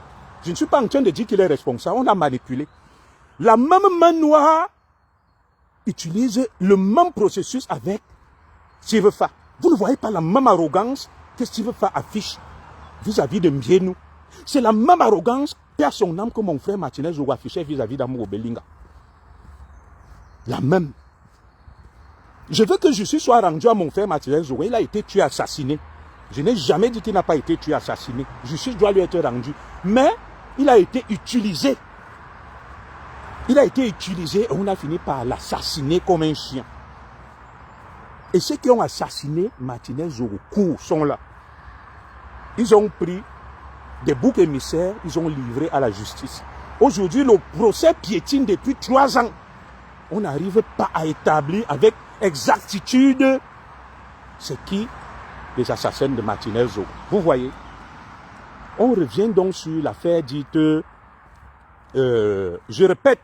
Je ne suis pas en train de dire qu'il est responsable, on a manipulé. La même main noire utilise le même processus avec Steve Fa. Vous ne voyez pas la même arrogance que Steve Fa affiche vis-à-vis de Mbienou. C'est la même arrogance, perd son âme, que mon frère Martinez Zogo affichait vis-à-vis d'Amougou Belinga. La même. Je veux que justice soit rendue à mon frère Martinez Zogo. Il a été tué, assassiné. Je n'ai jamais dit qu'il n'a pas été tué, assassiné. Justice doit lui être rendue. Mais il a été utilisé. Il a été utilisé et on a fini par l'assassiner comme un chien. Et ceux qui ont assassiné Martinez Zogo sont là. Ils ont pris des boucs émissaires, ils ont livré à la justice. Aujourd'hui, le procès piétine depuis 3 ans. On n'arrive pas à établir avec exactitude ce qui des assassins de Martinez Zogo. Vous voyez, on revient donc sur l'affaire dite, je répète,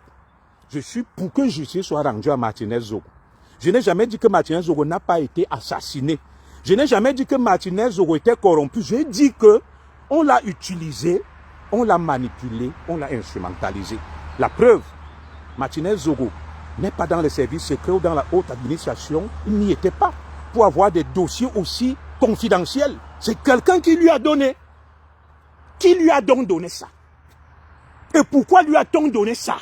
je suis pour que justice soit rendue à Martinez Zogo. Je n'ai jamais dit que Martinez Zogo n'a pas été assassiné. Je n'ai jamais dit que Martinez Zogo était corrompu. J'ai dit que on l'a utilisé, on l'a manipulé, on l'a instrumentalisé. La preuve, Martinez Zogo n'est pas dans les services secrets ou dans la haute administration. Il n'y était pas pour avoir des dossiers aussi confidentiels. C'est quelqu'un qui lui a donné. Qui lui a donc donné ça? Et pourquoi lui a-t-on donné ça?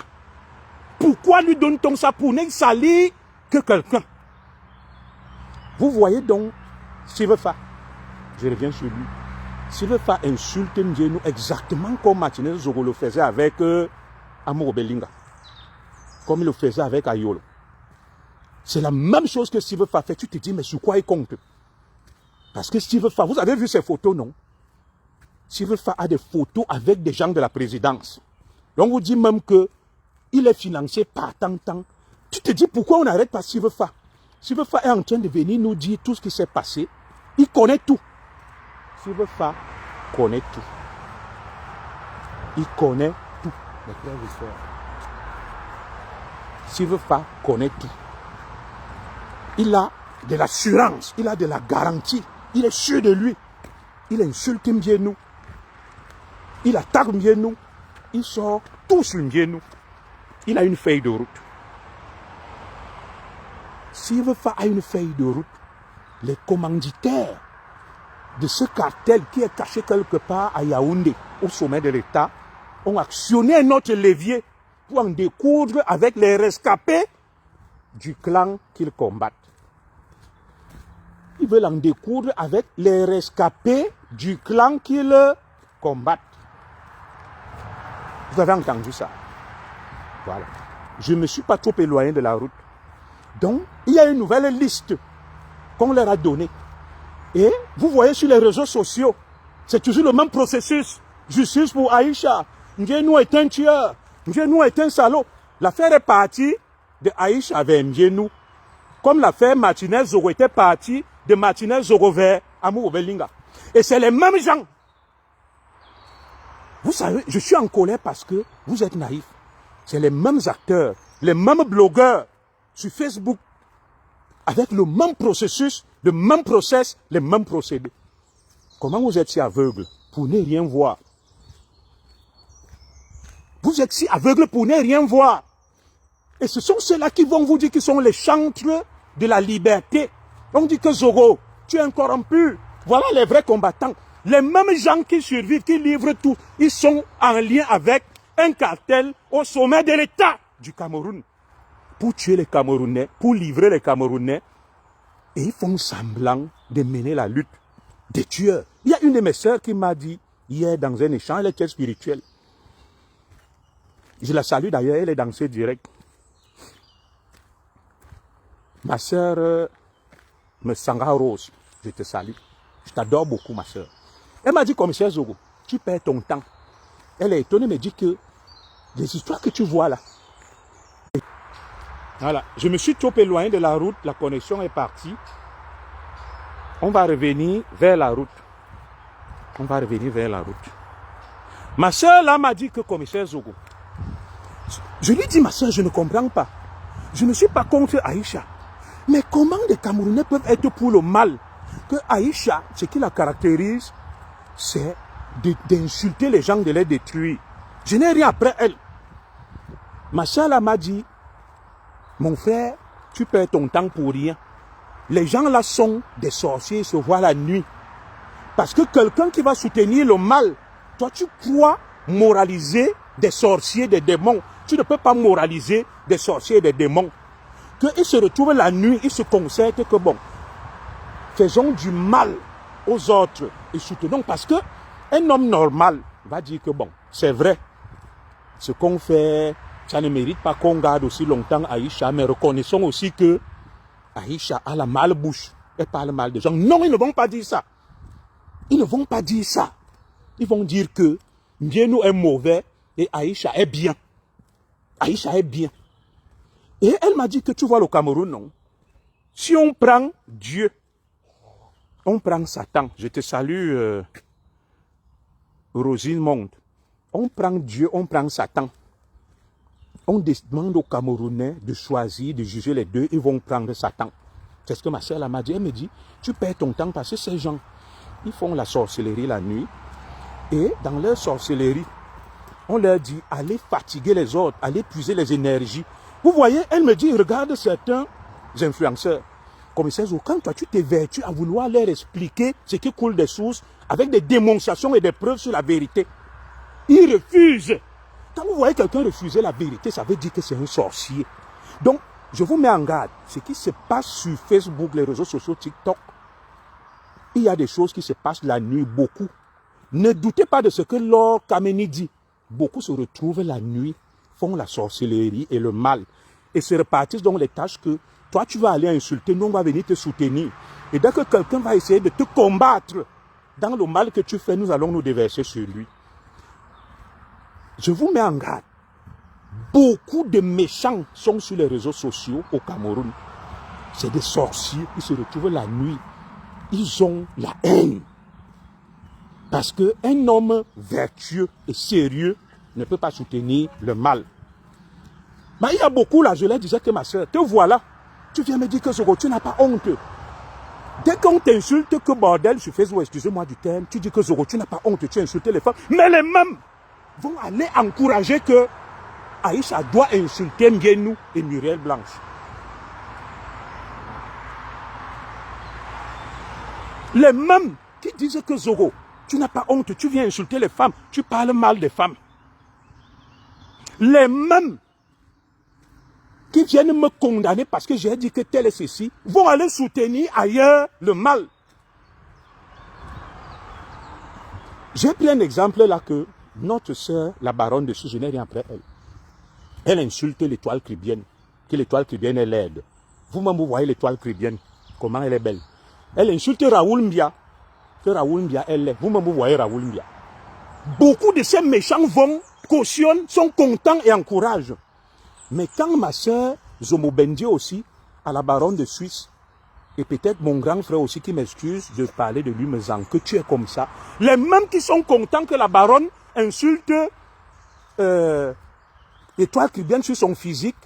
Pourquoi lui donne-t-on ça? Pour ne salir que quelqu'un. Vous voyez donc, Sivefa, je reviens sur lui. Sivefa insulte Ndiénou exactement comme Martinez Zogo le faisait avec Amour Belinga. Comme il le faisait avec Ayolo. C'est la même chose que Sivefa fait. Tu te dis, mais sur quoi il compte? Parce que Sivefa, vous avez vu ses photos, non? Sivefa a des photos avec des gens de la présidence. Donc on vous dit même que il est financé par tant. Tu te dis pourquoi on n'arrête pas Sivefa? Sivefa est en train de venir nous dire tout ce qui s'est passé. Il connaît tout. Sivefa connaît tout. Il connaît tout. Sivefa connaît tout. Il a de l'assurance, il a de la garantie. Il est sûr de lui. Il insulte Ndiénou. Il attaque Ndiénou. Il sort tout sur Ndiénou. Il a une feuille de route. Sivefa a une feuille de route. Les commanditaires de ce cartel qui est caché quelque part à Yaoundé, au sommet de l'État, ont actionné un autre levier pour en découdre avec les rescapés du clan qu'ils combattent. Ils veulent en découdre avec les rescapés du clan qu'ils combattent. Vous avez entendu ça? Voilà. Je ne me suis pas trop éloigné de la route. Donc, il y a une nouvelle liste qu'on leur a donnée. Et vous voyez sur les réseaux sociaux, c'est toujours le même processus. Justice pour Aïcha. Ndiénou est un tueur. Ndiénou est un salaud. L'affaire est partie de Aïcha vers Ndiénou. Comme l'affaire Martinez Zogo était partie de Martinez Zogo vers Amour Belinga. Et c'est les mêmes gens. Vous savez, je suis en colère parce que vous êtes naïfs. C'est les mêmes acteurs, les mêmes blogueurs sur Facebook, avec le même processus, le même process, les mêmes procédés. Comment vous êtes si aveugles pour ne rien voir? Vous êtes si aveugles pour ne rien voir. Et ce sont ceux-là qui vont vous dire qu'ils sont les chantres de la liberté. On dit que Zogo, tu es un corrompu. Voilà les vrais combattants. Les mêmes gens qui survivent, qui livrent tout, ils sont en lien avec un cartel au sommet de l'État du Cameroun. Pour tuer les Camerounais, pour livrer les Camerounais. Et ils font semblant de mener la lutte des tueurs. Il y a une de mes sœurs qui m'a dit, hier dans un échange, elle était spirituelle. Je la salue d'ailleurs, elle est dans ce direct. Ma sœur Sanga Rose, je te salue. Je t'adore beaucoup, ma sœur. Elle m'a dit, commissaire Zogo, tu perds ton temps. Elle est étonnée, me dit que les histoires que tu vois là. Voilà, je me suis trop éloigné de la route, la connexion est partie. On va revenir vers la route. On va revenir vers la route. Ma soeur là m'a dit que commissaire Zogo. Je lui dis, ma soeur, je ne comprends pas. Je ne suis pas contre Aïcha. Mais comment les Camerounais peuvent être pour le mal? Que Aïcha, ce qui la caractérise, c'est d'insulter les gens, de les détruire. Je n'ai rien après elle. Ma soeur là m'a dit, mon frère, tu perds ton temps pour rien. Les gens là sont des sorciers, ils se voient la nuit. Parce que quelqu'un qui va soutenir le mal, toi tu crois moraliser des sorciers, des démons. Tu ne peux pas moraliser des sorciers et des démons. Qu'ils se retrouvent la nuit, ils se concertent que bon, faisons du mal aux autres et soutenons. Parce que un homme normal va dire que bon, c'est vrai, ce qu'on fait, ça ne mérite pas qu'on garde aussi longtemps Aïcha, mais reconnaissons aussi que Aïcha a la malbouche, elle parle mal des gens. Non, ils ne vont pas dire ça. Ils ne vont pas dire ça. Ils vont dire que Ndiénou est mauvais et Aïcha est bien. Aïcha est bien. Et elle m'a dit que tu vois le Cameroun, non? Si on prend Dieu, On prend Satan. Je te salue, Rosine Monde. On prend Dieu, on prend Satan. On demande aux Camerounais de choisir, de juger les deux. Ils vont prendre Satan. C'est ce que ma soeur m'a dit. Elle me dit, tu perds ton temps parce que ces gens, ils font la sorcellerie la nuit. Et dans leur sorcellerie, on leur dit, allez fatiguer les autres, allez puiser les énergies. Vous voyez, elle me dit, regarde certains influenceurs. Commissaire Zo, quand toi tu t'évertues à vouloir leur expliquer ce qui coule des sources avec des démonstrations et des preuves sur la vérité, ils refusent. Quand vous voyez quelqu'un refuser la vérité, ça veut dire que c'est un sorcier. Donc, je vous mets en garde. Ce qui se passe sur Facebook, les réseaux sociaux, TikTok, il y a des choses qui se passent la nuit, beaucoup. Ne doutez pas de ce que Laure Kameni dit. Beaucoup se retrouvent la nuit, font la sorcellerie et le mal. Et se répartissent donc les tâches que toi, tu vas aller insulter, nous, on va venir te soutenir. Et dès que quelqu'un va essayer de te combattre dans le mal que tu fais, nous allons nous déverser sur lui. Je vous mets en garde. Beaucoup de méchants sont sur les réseaux sociaux au Cameroun. C'est des sorciers, ils se retrouvent la nuit. Ils ont la haine. Parce qu'un homme vertueux et sérieux ne peut pas soutenir le mal. Mais il y a beaucoup là, je leur disais que ma soeur, te voilà. Tu viens me dire que Zogo, tu n'as pas honte. Dès qu'on t'insulte, que bordel, sur Facebook, excusez-moi du terme, tu dis que Zogo, tu n'as pas honte, tu insultes les femmes. Mais les mêmes vont aller encourager que Aïcha doit insulter Ngénou et Muriel Blanche. Les mêmes qui disent que Zogo, tu n'as pas honte, tu viens insulter les femmes, tu parles mal des femmes. Les mêmes qui viennent me condamner parce que j'ai dit que tel et ceci, vont aller soutenir ailleurs le mal. J'ai pris un exemple là que notre sœur, la baronne de Sousse, je n'ai rien après elle. Elle insulte l'étoile chrétienne, que l'étoile chrétienne est laide. Vous-même, vous voyez l'étoile chrétienne, comment elle est belle. Elle insulte Raoul Mbia, que Raoul Mbia est laid. Vous-même, vous voyez Raoul Mbia. Beaucoup de ces méchants vont, cautionnent, sont contents et encouragent. Mais quand ma soeur Zomo Bendio aussi, à la baronne de Suisse, et peut-être mon grand frère aussi qui m'excuse de parler de lui, me disant que tu es comme ça, les mêmes qui sont contents que la baronne insulte l'étoile chrétienne sur son physique,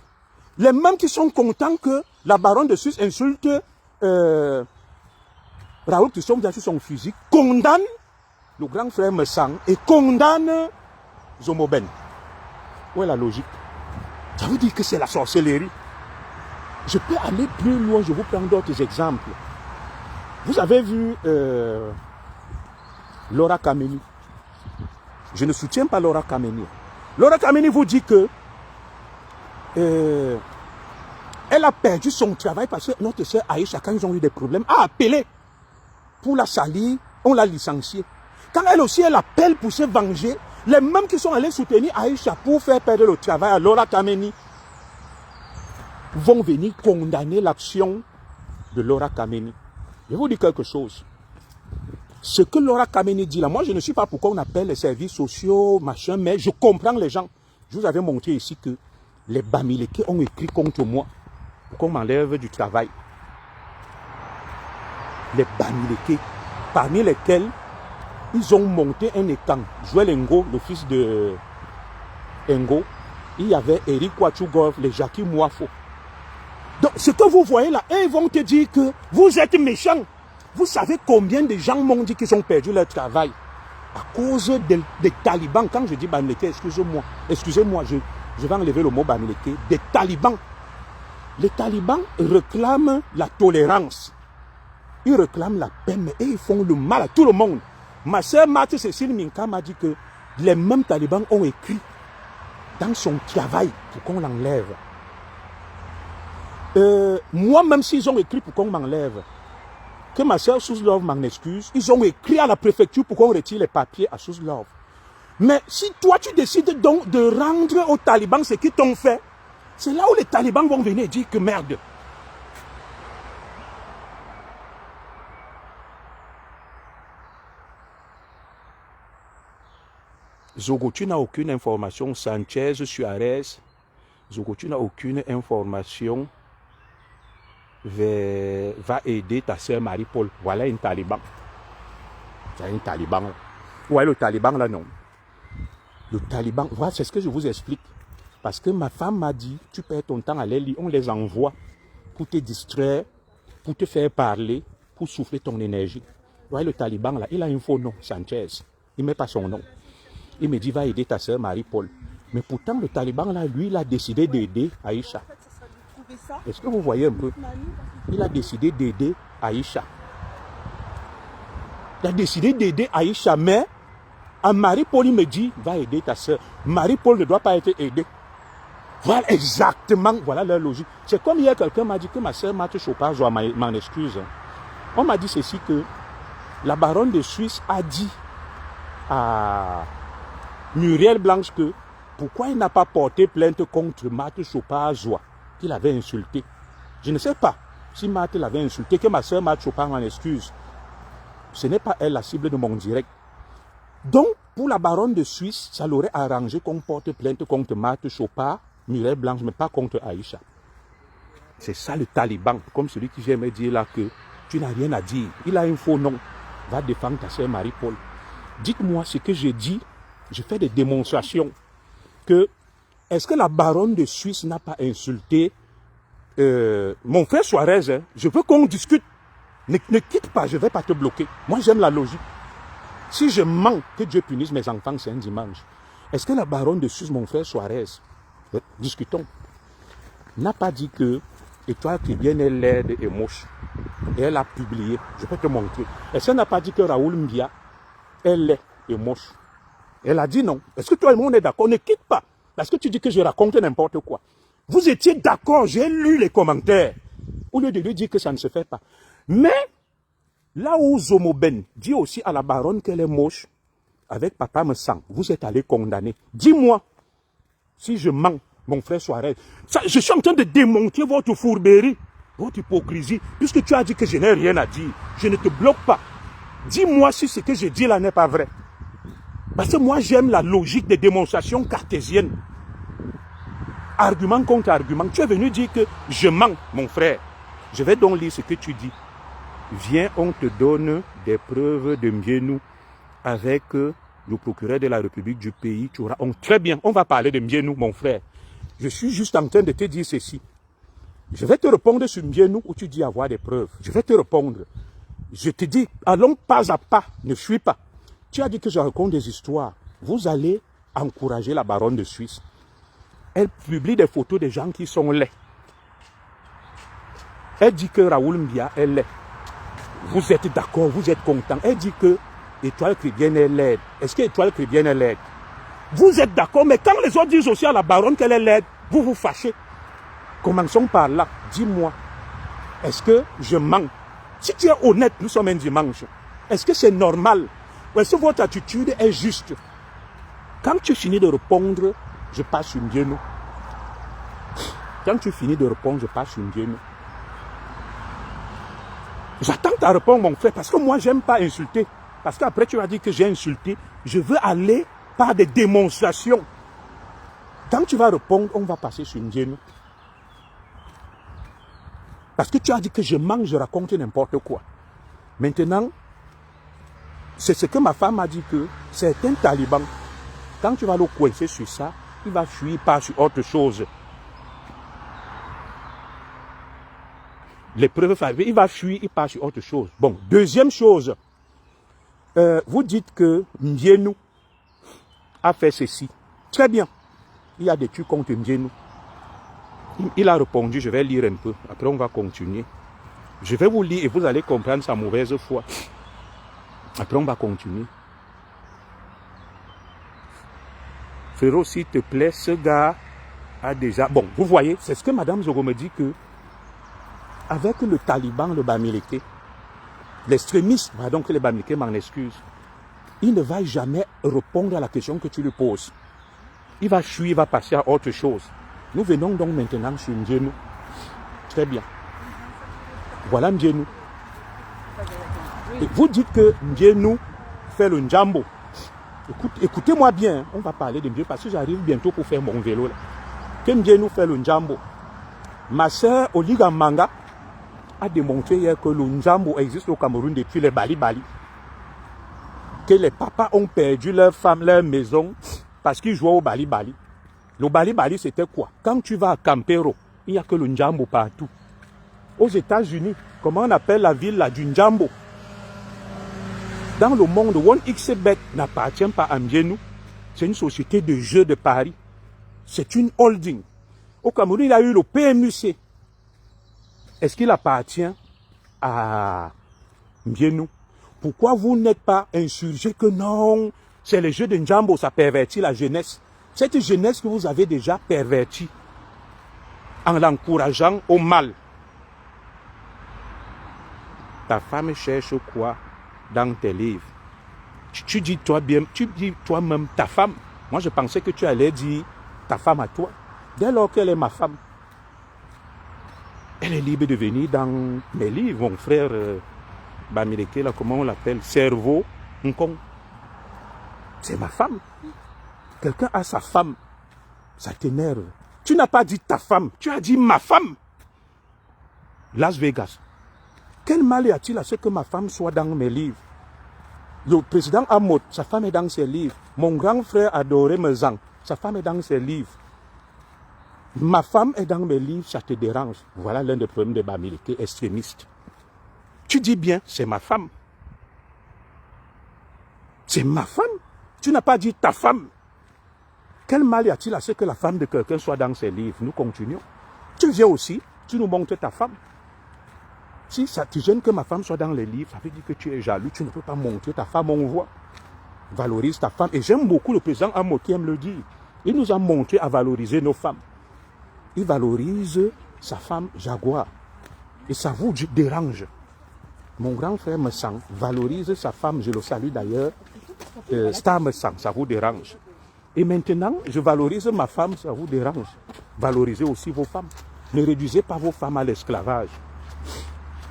les mêmes qui sont contents que la baronne de Suisse insulte Raoul Christophe sur son physique, condamnent le grand frère Messang et condamne Zomoben. Où est la logique? Ça veut dire que c'est la sorcellerie. Je peux aller plus loin, je vous prends d'autres exemples. Vous avez vu Laura Kameni. Je ne soutiens pas Laura Kameni. Laura Kameni vous dit que elle a perdu son travail parce que notre soeur Aïcha, quand ils ont eu des problèmes, a appelé pour la salir, on l'a licenciée. Quand elle aussi, elle appelle pour se venger, les mêmes qui sont allés soutenir Aïcha pour faire perdre le travail à Laura Kameni vont venir condamner l'action de Laura Kameni. Je vous dis quelque chose. Ce que Laura Kameni dit là, moi je ne sais pas pourquoi on appelle les services sociaux, machin, mais je comprends les gens. Je vous avais montré ici que les Bamileke ont écrit contre moi pour qu'on m'enlève du travail. Les Bamileke, parmi lesquels ils ont monté un étang. Joël Ngo, le fils de Ngo, il y avait Eric Ouachugov, les Jackie Mouafo. Donc ce que vous voyez là, ils vont te dire que vous êtes méchants. Vous savez combien de gens m'ont dit qu'ils ont perdu leur travail à cause des talibans. Quand je dis Bamileke, excusez-moi, je vais enlever le mot Bamileke, des talibans. Les talibans réclament la tolérance. Ils réclament la paix, mais ils font le mal à tout le monde. Ma sœur Marthe Cécile Minka m'a dit que les mêmes talibans ont écrit dans son travail pour qu'on l'enlève. Moi, même s'ils ont écrit pour qu'on m'enlève, que ma sœur Souslove m'en excuse, ils ont écrit à la préfecture pour qu'on retire les papiers à Souslove. Mais si toi, tu décides donc de rendre aux talibans ce qu'ils t'ont fait, c'est là où les talibans vont venir dire que merde. Zogo, tu n'as aucune information. Sanchez, Suarez. Zogo, tu n'as aucune information. va aider ta sœur Marie-Paul. Voilà un taliban. C'est un taliban. Ouais, le taliban là, non. Le taliban, voilà, c'est ce que je vous explique. Parce que ma femme m'a dit, tu perds ton temps à les lire, on les envoie pour te distraire, pour te faire parler, pour souffler ton énergie. Ouais, le taliban là, il a un faux nom, Sanchez. Il ne met pas son nom. Il me dit, va aider ta sœur Marie-Paul. Mais pourtant, le taliban là, lui, il a décidé d'aider Aïcha. Est-ce que vous voyez un peu? Il a décidé d'aider Aïcha. Il a décidé d'aider Aïcha, mais à Marie-Paul, il me dit, va aider ta sœur. Marie-Paul ne doit pas être aidée. Voilà exactement, voilà leur logique. C'est comme hier, quelqu'un m'a dit que ma sœur Marthe Chopard, je m'en excuse. On m'a dit ceci, que la baronne de Suisse a dit à Muriel Blanche que pourquoi il n'a pas porté plainte contre Marthe Chopard Joie, qu'il avait insulté. Je ne sais pas si Marthe l'avait insulté, que ma sœur Marthe Chopard m'en excuse. Ce n'est pas elle la cible de mon direct. Donc, pour la baronne de Suisse, ça l'aurait arrangé qu'on porte plainte contre Marthe Chopard, Muriel Blanche, mais pas contre Aïcha. C'est ça le taliban, comme celui qui vient me dire là que tu n'as rien à dire. Il a un faux nom. Va défendre ta sœur Marie-Paul. Dites-moi ce que j'ai dit. Je fais des démonstrations. Que, est-ce que la baronne de Suisse n'a pas insulté mon frère Suarez? Hein, je veux qu'on discute. Ne quitte pas, je ne vais pas te bloquer. Moi, j'aime la logique. Si je mens, que Dieu punisse mes enfants, c'est un dimanche. Est-ce que la baronne de Suisse, mon frère Suarez, discutons, n'a pas dit que Étoile Chrétienne est laide et moche? Et elle a publié, je peux te montrer. Est-ce qu'elle n'a pas dit que Raoul Mbia est laid et moche? Elle a dit non. Est-ce que toi et moi on est d'accord? Ne quitte pas. Parce que tu dis que je raconte n'importe quoi. Vous étiez d'accord, j'ai lu les commentaires. Au lieu de lui dire que ça ne se fait pas. Mais, là où Zomoben dit aussi à la baronne qu'elle est moche, avec Papa me sent, vous êtes allé condamner. Dis-moi, si je mens, mon frère Suarez, ça, je suis en train de démontrer votre fourberie, votre hypocrisie, puisque tu as dit que je n'ai rien à dire. Je ne te bloque pas. Dis-moi si ce que je dis là n'est pas vrai. Parce que moi, j'aime la logique des démonstrations cartésiennes. Argument contre argument. Tu es venu dire que je mens, mon frère. Je vais donc lire ce que tu dis. Viens, on te donne des preuves de Mbienou avec le procureur de la République du pays. Tu auras très bien, on va parler de Mbienou, mon frère. Je suis juste en train de te dire ceci. Je vais te répondre sur Mbienou où tu dis avoir des preuves. Je vais te répondre. Je te dis, allons pas à pas, ne fuis pas. Tu as dit que je raconte des histoires. Vous allez encourager la baronne de Suisse. Elle publie des photos des gens qui sont laids. Elle dit que Raoul Mbia est laid. Vous êtes d'accord, vous êtes content. Elle dit que Étoile Chrétienne est laide. Est-ce que Étoile Chrétienne est laide? Vous êtes d'accord, mais quand les autres disent aussi à la baronne qu'elle est laide, vous vous fâchez. Commençons par là. Dis-moi, est-ce que je mens? Si tu es honnête, nous sommes un dimanche. Est-ce que c'est normal? Ou est-ce que votre attitude est juste? Quand tu finis de répondre, je passe sur Mbienou. Quand tu finis de répondre, je passe sur Mbienou. J'attends ta réponse, mon frère, parce que moi, j'aime pas insulter. Parce qu'après, tu vas dire que j'ai insulté. Je veux aller par des démonstrations. Quand tu vas répondre, on va passer sur Mbienou. Parce que tu as dit que je mens, je raconte n'importe quoi. Maintenant, c'est ce que ma femme a dit que c'est un taliban. Quand tu vas le coincer sur ça, il va fuir, il part sur autre chose. Les preuves arrivées, il va fuir, il part sur autre chose. Bon, deuxième chose. Vous dites que Mbienou a fait ceci. Très bien. Il y a des trucs contre Mbienou. Il a répondu, je vais lire un peu. Après, on va continuer. Je vais vous lire et vous allez comprendre sa mauvaise foi. Après, on va continuer. Frérot, s'il te plaît, ce gars a déjà... Bon, vous voyez, c'est ce que Madame Zogo me dit que avec le taliban, le Bamileke, l'extrémiste, pardon que le Bamileke m'en excuse, il ne va jamais répondre à la question que tu lui poses. Il va fuir, il va passer à autre chose. Nous venons donc maintenant sur Mbienou. Très bien. Voilà Mbienou. Et vous dites que Mbienou fait le njambo. Écoutez-moi bien, on va parler de Mbienou parce que j'arrive bientôt pour faire mon vélo. Là. Que Mbienou fait le njambo. Ma soeur Oliga Manga a démontré hier que le Njambo existe au Cameroun depuis les Bali-Bali. Que les papas ont perdu leur femme, leur maison, parce qu'ils jouaient au Bali-Bali. Le Bali-Bali, c'était quoi? Quand tu vas à Campero, il n'y a que le Njambo partout. Aux États-Unis, comment on appelle la ville là, du Njambo? Dans le monde, OneXBet n'appartient pas à Mbiénou. C'est une société de jeux de Paris. C'est une holding. Au Cameroun, il y a eu le PMUC. Est-ce qu'il appartient à Mbiénou? Pourquoi vous n'êtes pas insurgé que non, c'est les jeux de Njambo, ça pervertit la jeunesse. Cette jeunesse que vous avez déjà pervertie en l'encourageant au mal. Ta femme cherche quoi dans tes livres? Tu dis toi-même ta femme. Moi, je pensais que tu allais dire ta femme à toi. Dès lors qu'elle est ma femme, elle est libre de venir dans mes livres. Mon frère Bamileke, là, comment on l'appelle? Cerveau, Nkong. C'est ma femme. Quelqu'un a sa femme. Ça t'énerve. Tu n'as pas dit ta femme, tu as dit ma femme. Las Vegas. Quel mal y a-t-il à ce que ma femme soit dans mes livres? Le président Amot, sa femme est dans ses livres. Mon grand frère adoré Mezang, sa femme est dans ses livres. Ma femme est dans mes livres, ça te dérange. Voilà l'un des problèmes de Bamileke, extrémiste. Tu dis bien, c'est ma femme. C'est ma femme. Tu n'as pas dit ta femme. Quel mal y a-t-il à ce que la femme de quelqu'un soit dans ses livres? Nous continuons. Tu viens aussi, tu nous montres ta femme. Si ça te gêne que ma femme soit dans les livres, ça veut dire que tu es jaloux, tu ne peux pas montrer ta femme, on voit. Valorise ta femme. Et j'aime beaucoup le président Amo qui aime le dire. Il nous a montré à valoriser nos femmes. Il valorise sa femme Jaguar. Et ça vous dérange. Mon grand frère Messang valorise sa femme, je le salue d'ailleurs, Star Messang, ça vous dérange. Et maintenant, je valorise ma femme, ça vous dérange. Valorisez aussi vos femmes. Ne réduisez pas vos femmes à l'esclavage.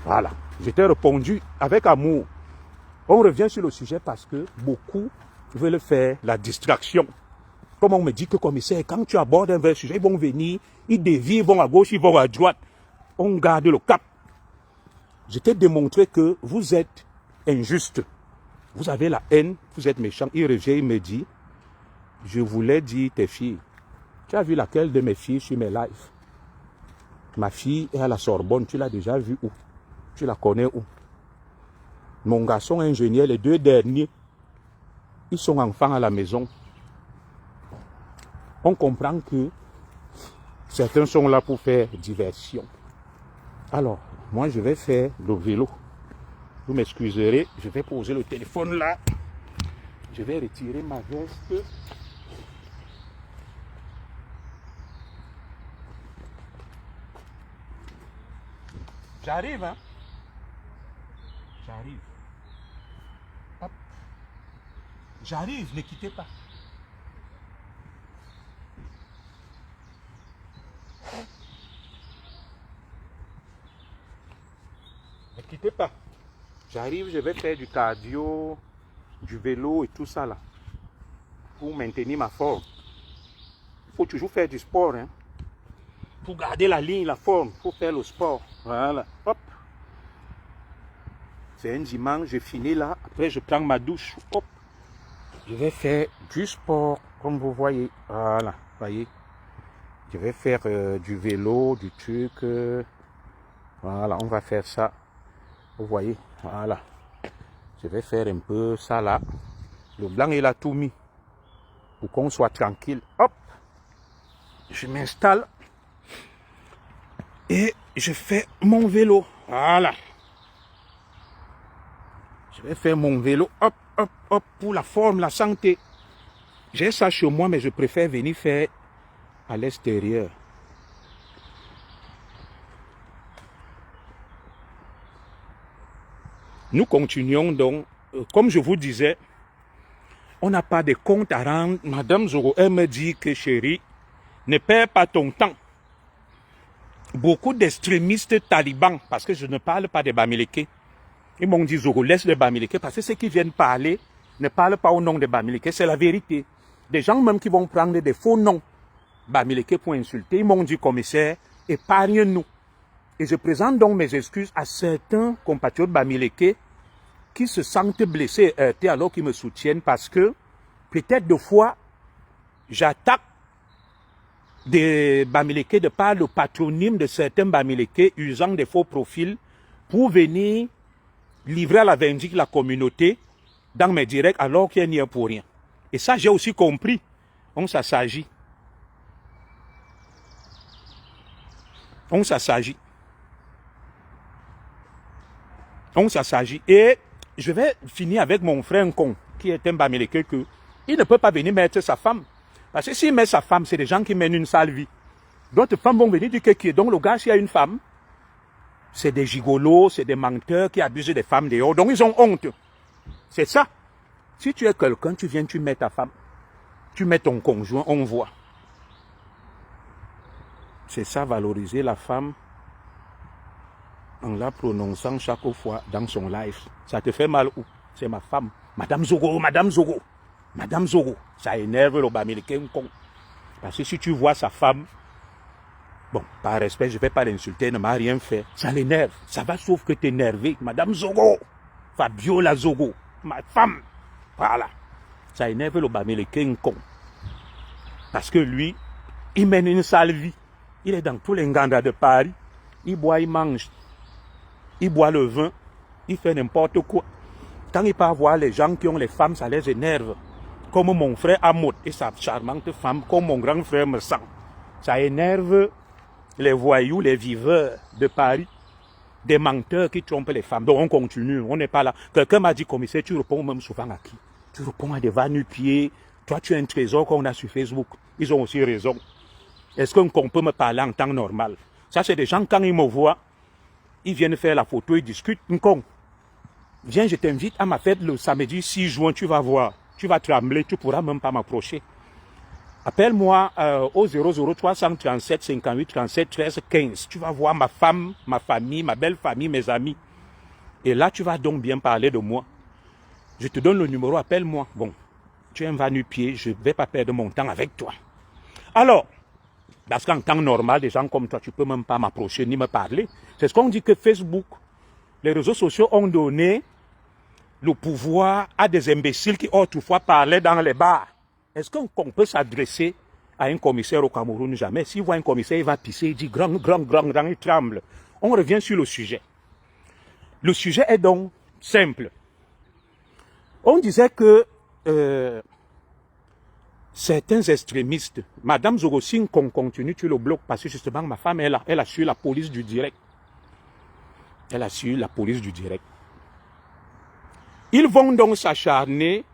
Voilà, je t'ai répondu avec amour. On revient sur le sujet parce que beaucoup veulent faire la distraction. Comme on me dit que commissaire, quand tu abordes un vrai sujet, ils vont venir, ils dévient, ils vont à gauche, ils vont à droite. On garde le cap. Je t'ai démontré que vous êtes injuste. Vous avez la haine, vous êtes méchant. Il revient, il me dit, je voulais dire tes filles. Tu as vu laquelle de mes filles sur mes lives? Ma fille est à la Sorbonne, tu l'as déjà vue où? Tu la connais où? Mon garçon ingénieur, les deux derniers, ils sont enfants à la maison. On comprend que certains sont là pour faire diversion. Alors, moi je vais faire le vélo. Vous m'excuserez, je vais poser le téléphone là. Je vais retirer ma veste. J'arrive, hein? J'arrive. Hop. J'arrive, ne quittez pas. Ne quittez pas. J'arrive, je vais faire du cardio, du vélo et tout ça là. Pour maintenir ma forme. Il faut toujours faire du sport, hein. Pour garder la ligne, la forme, il faut faire le sport. Voilà. Hop. C'est un dimanche, je finis là. Après, je prends ma douche. Hop. Je vais faire du sport, comme vous voyez. Voilà. Voyez. Je vais faire du vélo, du truc. Voilà, on va faire ça. Vous voyez. Voilà. Je vais faire un peu ça là. Le blanc, il a tout mis. Pour qu'on soit tranquille. Hop. Je m'installe. Et je fais mon vélo. Voilà. Je vais faire mon vélo. Hop, hop, hop. Pour la forme, la santé. J'ai ça chez moi, mais je préfère venir faire à l'extérieur. Nous continuons donc. Comme je vous disais, on n'a pas de compte à rendre. Madame Zoro, elle me dit que chérie, ne perds pas ton temps. Beaucoup d'extrémistes talibans, parce que je ne parle pas des Bamileke, ils m'ont dit Zoro, laisse les Bamileke, parce que ceux qui viennent parler ne parlent pas au nom des Bamileke, c'est la vérité. Des gens même qui vont prendre des faux noms Bamileke pour insulter, ils m'ont dit commissaire, épargne-nous. Et je présente donc mes excuses à certains compatriotes bamileke qui se sentent blessés et heurtés alors qu'ils me soutiennent parce que peut-être deux fois, j'attaque des bamileke de par le patronyme de certains bamileke usant des faux profils pour venir livrer à la vindicte la communauté dans mes directs alors qu'il n'y a pour rien. Et ça, j'ai aussi compris. On s'assagit. On s'assagit. On s'assagit. Et je vais finir avec mon frère Nkong, qui est un bamileke que il ne peut pas venir mettre sa femme. Parce que s'il met sa femme, c'est des gens qui mènent une sale vie. D'autres femmes vont venir dire que qui est donc le gars, s'il y a une femme, c'est des gigolos, c'est des menteurs qui abusent des femmes dehors. Donc ils ont honte. C'est ça. Si tu es quelqu'un, tu viens, tu mets ta femme. Tu mets ton conjoint, on voit. C'est ça, valoriser la femme en la prononçant chaque fois dans son live. Ça te fait mal où? C'est ma femme. Madame Zogo, Madame Zogo. Madame Zogo. Ça énerve le bamileke. Parce que si tu vois sa femme, bon, par respect, je ne vais pas l'insulter, elle ne m'a rien fait. Ça l'énerve. Ça va sauf que t'énerver. Madame Zogo. Fabiola Zogo. Ma femme. Voilà. Ça énerve le bamileke Nkong. Parce que lui, il mène une sale vie. Il est dans tous les ngandas de Paris. Il boit, il mange. Il boit le vin. Il fait n'importe quoi. Quand il part voir les gens qui ont les femmes, ça les énerve. Comme mon frère Amod et sa charmante femme, comme mon grand frère me sent. Ça énerve les voyous, les viveurs de Paris. Des menteurs qui trompent les femmes. Donc on continue, on n'est pas là. Quelqu'un m'a dit, commissaire, tu réponds même souvent à qui? Tu réponds à des va-nu-pieds. Toi, tu es un trésor qu'on a sur Facebook. Ils ont aussi raison. Est-ce qu'on peut me parler en temps normal? Ça, c'est des gens, quand ils me voient, ils viennent faire la photo, ils discutent. Nkong, viens, je t'invite à ma fête le samedi 6 juin, tu vas voir. Tu vas trembler, tu ne pourras même pas m'approcher. Appelle-moi au 00337 58 37 13 15. Tu vas voir ma femme, ma famille, ma belle famille, mes amis. Et là, tu vas donc bien parler de moi. Je te donne le numéro, appelle-moi. Bon, tu es un va-nu-pied, je ne vais pas perdre mon temps avec toi. Alors, parce qu'en temps normal, des gens comme toi, tu ne peux même pas m'approcher ni me parler. C'est ce qu'on dit que Facebook, les réseaux sociaux ont donné le pouvoir à des imbéciles qui autrefois parlaient dans les bars. Est-ce qu'on peut s'adresser à un commissaire au Cameroun? Jamais. S'il voit un commissaire, il va pisser, il dit grand, il tremble. On revient sur le sujet. Le sujet est donc simple. On disait que certains extrémistes, Madame Zogosine, qu'on continue, tu le bloques parce que justement ma femme, elle a su la police du direct. Elle a su la police du direct. Ils vont donc s'acharner.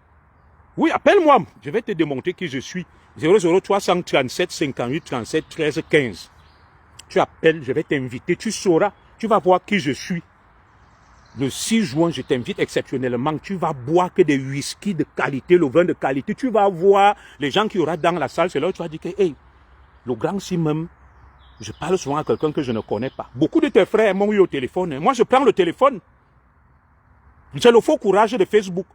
Oui, appelle-moi, je vais te démontrer qui je suis. 00337 58 37 13 15. Tu appelles, je vais t'inviter, tu sauras, tu vas voir qui je suis. Le 6 juin, je t'invite exceptionnellement, tu vas boire que des whisky de qualité, le vin de qualité. Tu vas voir les gens qui aura dans la salle, c'est là où tu vas dire que, hey, le grand Simon, je parle souvent à quelqu'un que je ne connais pas. Beaucoup de tes frères m'ont eu au téléphone. Moi, je prends le téléphone. J'ai le faux courage de Facebook.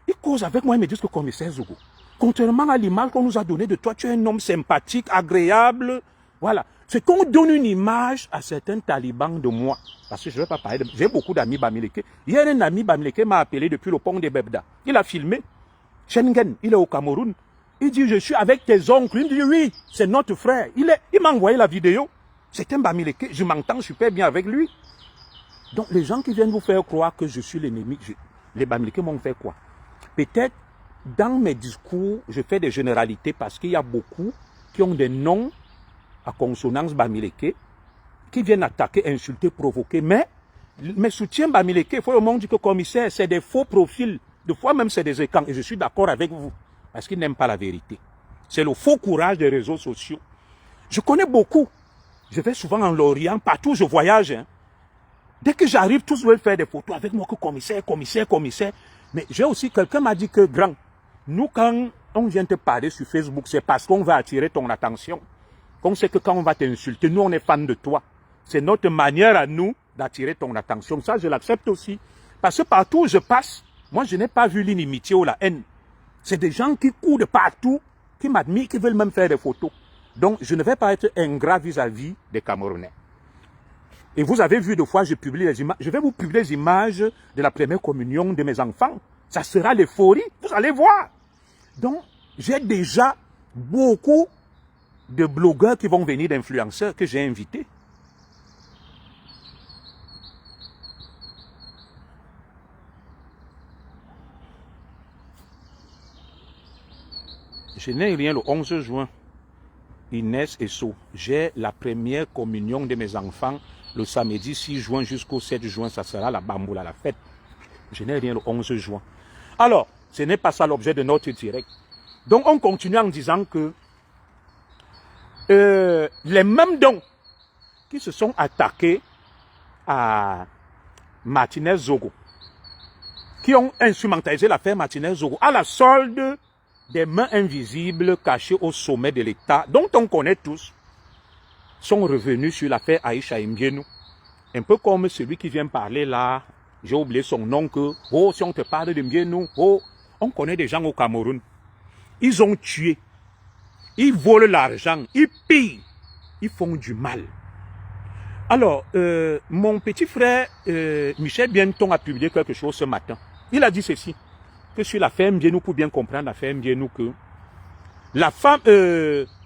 Ils causent avec moi, ils me disent que commissaire Zogo, contrairement à l'image qu'on nous a donnée de toi, tu es un homme sympathique, agréable. Voilà. C'est qu'on donne une image à certains talibans de moi. Parce que je ne vais pas parler de... J'ai beaucoup d'amis bamileke. Hier, un ami bamileke m'a appelé depuis le pont de Bebda. Il a filmé. Schengen, il est au Cameroun. Il dit, je suis avec tes oncles. Il dit, oui, c'est notre frère. Il m'a envoyé la vidéo. C'est un bamileke. Je m'entends super bien avec lui. Donc, les gens qui viennent vous faire croire que je suis l'ennemi, les bamileke m'ont fait quoi? Peut-être, dans mes discours, je fais des généralités parce qu'il y a beaucoup qui ont des noms à consonance bamileke, qui viennent attaquer, insulter, provoquer. Mais mes soutiens bamileke, il faut le monde dire que commissaire, c'est des faux profils. Des fois même, c'est des écrans. Et je suis d'accord avec vous, parce qu'ils n'aiment pas la vérité. C'est le faux courage des réseaux sociaux. Je connais beaucoup. Je vais souvent en Lorient, partout où je voyage. Hein. Dès que j'arrive, tous veulent faire des photos avec moi, que commissaire, commissaire, commissaire. Mais j'ai aussi, quelqu'un m'a dit que, grand, nous, quand on vient te parler sur Facebook, c'est parce qu'on va attirer ton attention. On sait que quand on va t'insulter, nous, on est fan de toi. C'est notre manière à nous d'attirer ton attention. Ça, je l'accepte aussi. Parce que partout où je passe, moi, je n'ai pas vu l'inimitié ou la haine. C'est des gens qui courent de partout, qui m'admirent, qui veulent même faire des photos. Donc, je ne vais pas être ingrat vis-à-vis des Camerounais. Et vous avez vu, de fois, je publie les images. Je vais vous publier les images de la première communion de mes enfants. Ça sera l'euphorie, vous allez voir. Donc, j'ai déjà beaucoup de blogueurs qui vont venir, d'influenceurs que j'ai invités. Je n'ai rien le 11 juin. Inès et So. J'ai la première communion de mes enfants le samedi 6 juin jusqu'au 7 juin. Ça sera la bamboula, la fête. Je n'ai rien le 11 juin. Alors, ce n'est pas ça l'objet de notre direct. Donc, on continue en disant que les mêmes dons qui se sont attaqués à Martinez Zogo, qui ont instrumentalisé l'affaire Martinez Zogo, à la solde des mains invisibles cachées au sommet de l'État, dont on connaît tous, sont revenus sur l'affaire Aïcha Mbiénou. Un peu comme celui qui vient parler là, j'ai oublié son nom, que, oh, si on te parle de Mbiénou, oh, on connaît des gens au Cameroun. Ils ont tué, ils volent l'argent, ils pillent, ils font du mal. Alors, mon petit frère Michel Bienton a publié quelque chose ce matin. Il a dit ceci, que sur l'affaire Mbiénou, pour bien comprendre l'affaire Mbiénou, que la femme,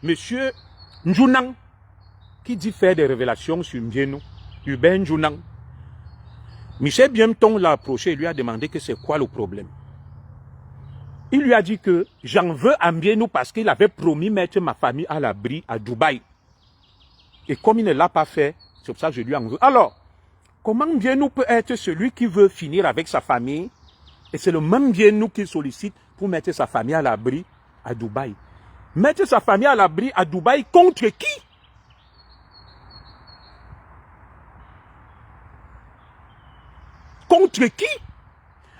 monsieur Njounang, qui dit faire des révélations sur Mbiénou, Hubert Njounang, Michel Bienton l'a approché et lui a demandé que c'est quoi le problème. Il lui a dit que j'en veux à Mbiénou parce qu'il avait promis mettre ma famille à l'abri à Dubaï. Et comme il ne l'a pas fait, c'est pour ça que je lui en veux. Alors, comment Mbiénou peut être celui qui veut finir avec sa famille et c'est le même Mbiénou qui sollicite pour mettre sa famille à l'abri à Dubaï? Mettre sa famille à l'abri à Dubaï contre qui? Contre qui?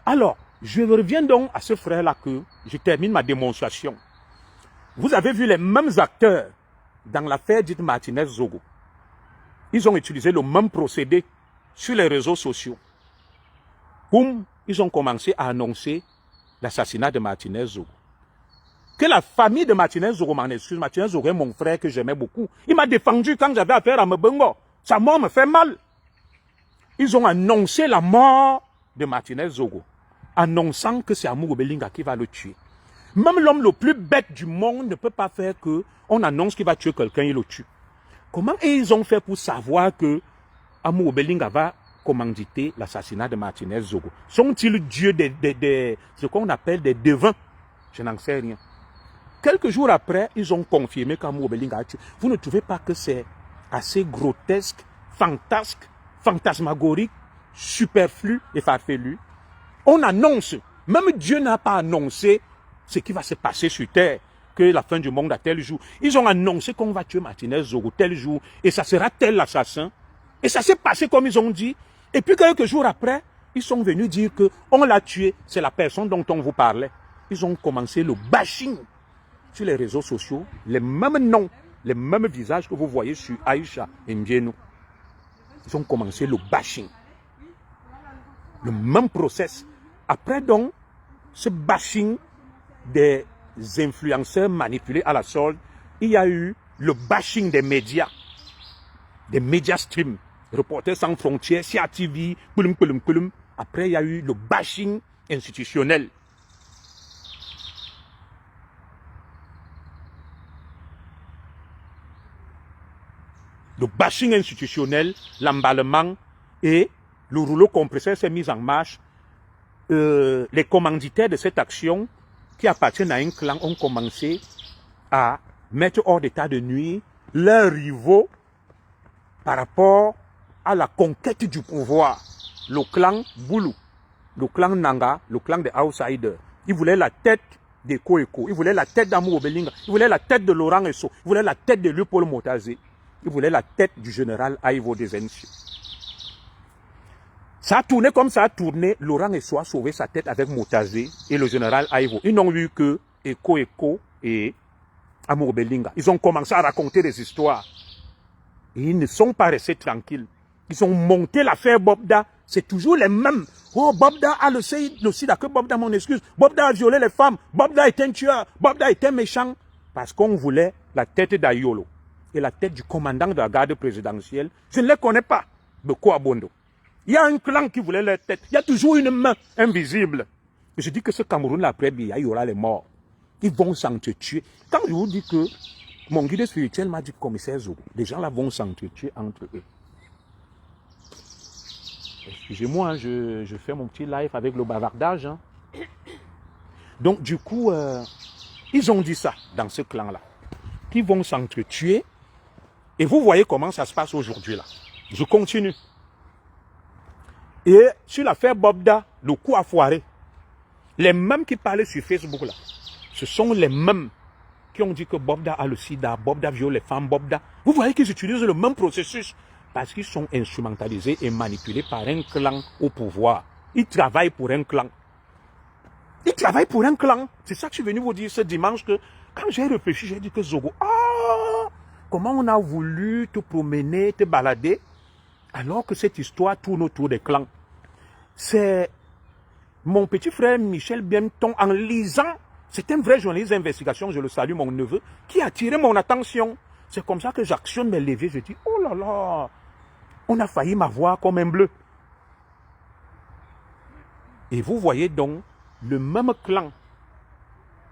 Alors, je reviens donc à ce frère-là que je termine ma démonstration. Vous avez vu les mêmes acteurs dans l'affaire dite Martinez Zogo. Ils ont utilisé le même procédé sur les réseaux sociaux. Boum, ils ont commencé à annoncer l'assassinat de Martinez Zogo. Que la famille de Martinez Zogo m'en excuse. Martinez Zogo est mon frère que j'aimais beaucoup. Il m'a défendu quand j'avais affaire à Mbongo. Sa mort me fait mal. Ils ont annoncé la mort de Martinez Zogo, annonçant que c'est Amour Obelinga qui va le tuer. Même l'homme le plus bête du monde ne peut pas faire que on annonce qu'il va tuer quelqu'un, il le tue. Comment ils ont fait pour savoir que Amour Obelinga va commanditer l'assassinat de Martinez Zogo? Sont-ils dieux ce qu'on appelle des devins? Je n'en sais rien. Quelques jours après, ils ont confirmé qu'Amour Obelinga a tué. Vous ne trouvez pas que c'est assez grotesque, fantasque, fantasmagorique, superflu et farfelu? On annonce, même Dieu n'a pas annoncé ce qui va se passer sur terre, que la fin du monde à tel jour. Ils ont annoncé qu'on va tuer Martinez Zogo tel jour, et ça sera tel l'assassin. Et ça s'est passé comme ils ont dit. Et puis quelques jours après, ils sont venus dire qu'on l'a tué, c'est la personne dont on vous parlait. Ils ont commencé le bashing sur les réseaux sociaux, les mêmes noms, les mêmes visages que vous voyez sur Aïcha et Mbiénou. Ils ont commencé le bashing. Le même process. Après donc, ce bashing des influenceurs manipulés à la solde, il y a eu le bashing des médias stream, Reporters sans frontières, CATV, kulum, kulum, kulum. Après, il y a eu le bashing institutionnel. Le bashing institutionnel, l'emballement et le rouleau compresseur s'est mis en marche. Les commanditaires de cette action qui appartiennent à un clan ont commencé à mettre hors d'état de nuire leurs rivaux par rapport à la conquête du pouvoir. Le clan Boulou, le clan Nanga, le clan des outsiders. Ils voulaient la tête des Koeko, ils voulaient la tête d'Amour Obelinga, ils voulaient la tête de Laurent Esso, ils voulaient la tête de Léopold Motazé, ils voulaient la tête du général Aïvo Dezensi. Ça a tourné comme ça a tourné. Laurent Esso a sauvé sa tête avec Motazé et le général Aïvo. Ils n'ont eu que Eko et Amour Obelinga. Ils ont commencé à raconter des histoires. Et ils ne sont pas restés tranquilles. Ils ont monté l'affaire Bobda. C'est toujours les mêmes. Oh, Bobda a le sida, que Bobda, mon excuse. Bobda a violé les femmes. Bobda est un tueur. Bobda est un méchant. Parce qu'on voulait la tête d'Ayolo et la tête du commandant de la garde présidentielle. Je ne les connais pas. Beko Abondo. Il y a un clan qui voulait leur tête. Il y a toujours une main invisible. Je dis que ce Cameroun, après Biya, il y aura les morts. Ils vont s'entretuer. Quand je vous dis que mon guide spirituel m'a dit, commissaire Zogo, les gens là vont s'entretuer entre eux. Excusez-moi, hein, je fais mon petit live avec le bavardage. Hein. Donc, du coup, ils ont dit ça dans ce clan-là. Qu'ils vont s'entretuer. Et vous voyez comment ça se passe aujourd'hui là. Je continue. Et sur l'affaire Bobda, le coup a foiré. Les mêmes qui parlaient sur Facebook là, ce sont les mêmes qui ont dit que Bobda a le sida, Bobda viole les femmes, Bobda. Vous voyez qu'ils utilisent le même processus parce qu'ils sont instrumentalisés et manipulés par un clan au pouvoir. Ils travaillent pour un clan. Ils travaillent pour un clan. C'est ça que je suis venu vous dire ce dimanche que quand j'ai réfléchi, j'ai dit que Zogo, comment on a voulu te promener, te balader, alors que cette histoire tourne autour des clans. C'est mon petit frère Michel Bienton, en lisant, c'est un vrai journaliste d'investigation, je le salue, mon neveu, qui a attiré mon attention. C'est comme ça que j'actionne mes leviers, je dis, oh là là, on a failli m'avoir comme un bleu. Et vous voyez donc le même clan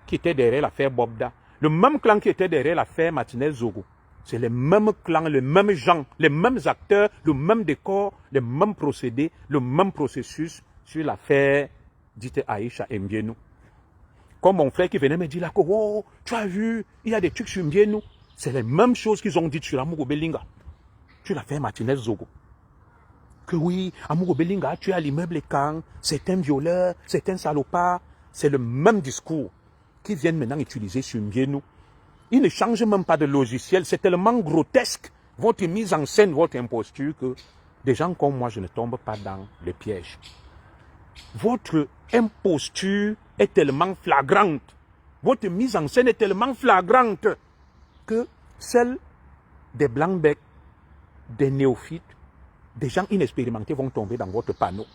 qui était derrière l'affaire Bobda, le même clan qui était derrière l'affaire Martinez Zogo. C'est les mêmes clans, les mêmes gens, les mêmes acteurs, le même décor, les mêmes procédés, le même processus sur l'affaire dite Aïcha Mbienou. Comme mon frère qui venait me dire là, oh, tu as vu, il y a des trucs sur Mbienou. C'est les mêmes choses qu'ils ont dit sur Amogo Belinga, sur l'affaire Martinez Zogo. Que oui, Amogo Belinga, tu es à l'immeuble Kang, c'est un violeur, c'est un salopard. C'est le même discours qu'ils viennent maintenant utiliser sur Mbienou. Ils ne changent même pas de logiciel. C'est tellement grotesque, votre mise en scène, votre imposture, que des gens comme moi, je ne tombe pas dans le piège. Votre imposture est tellement flagrante. Votre mise en scène est tellement flagrante que celle des blancs-becs, des néophytes, des gens inexpérimentés vont tomber dans votre panneau.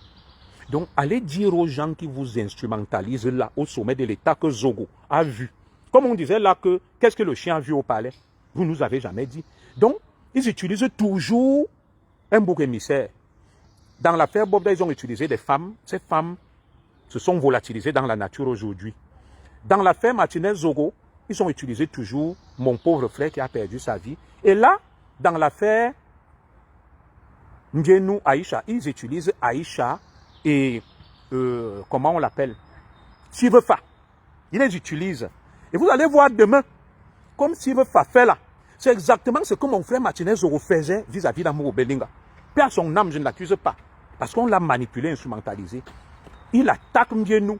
Donc, allez dire aux gens qui vous instrumentalisent là, au sommet de l'État, que Zogo a vu. Comme on disait là que, qu'est-ce que le chien a vu au palais? Vous ne nous avez jamais dit. Donc, ils utilisent toujours un bouc émissaire. Dans l'affaire Bobda, ils ont utilisé des femmes. Ces femmes se sont volatilisées dans la nature aujourd'hui. Dans l'affaire Martinez Zogo, ils ont utilisé toujours mon pauvre frère qui a perdu sa vie. Et là, dans l'affaire Mbienou Aïcha, ils utilisent Aïcha et, comment on l'appelle? Sivefa. Ils les utilisent. Et vous allez voir demain, comme Sivefa fait là, c'est exactement ce que mon frère Martinez Zogo faisait vis-à-vis d'Amogo Belinga. Puis à son âme, je ne l'accuse pas. Parce qu'on l'a manipulé, instrumentalisé. Il attaque Mbienou.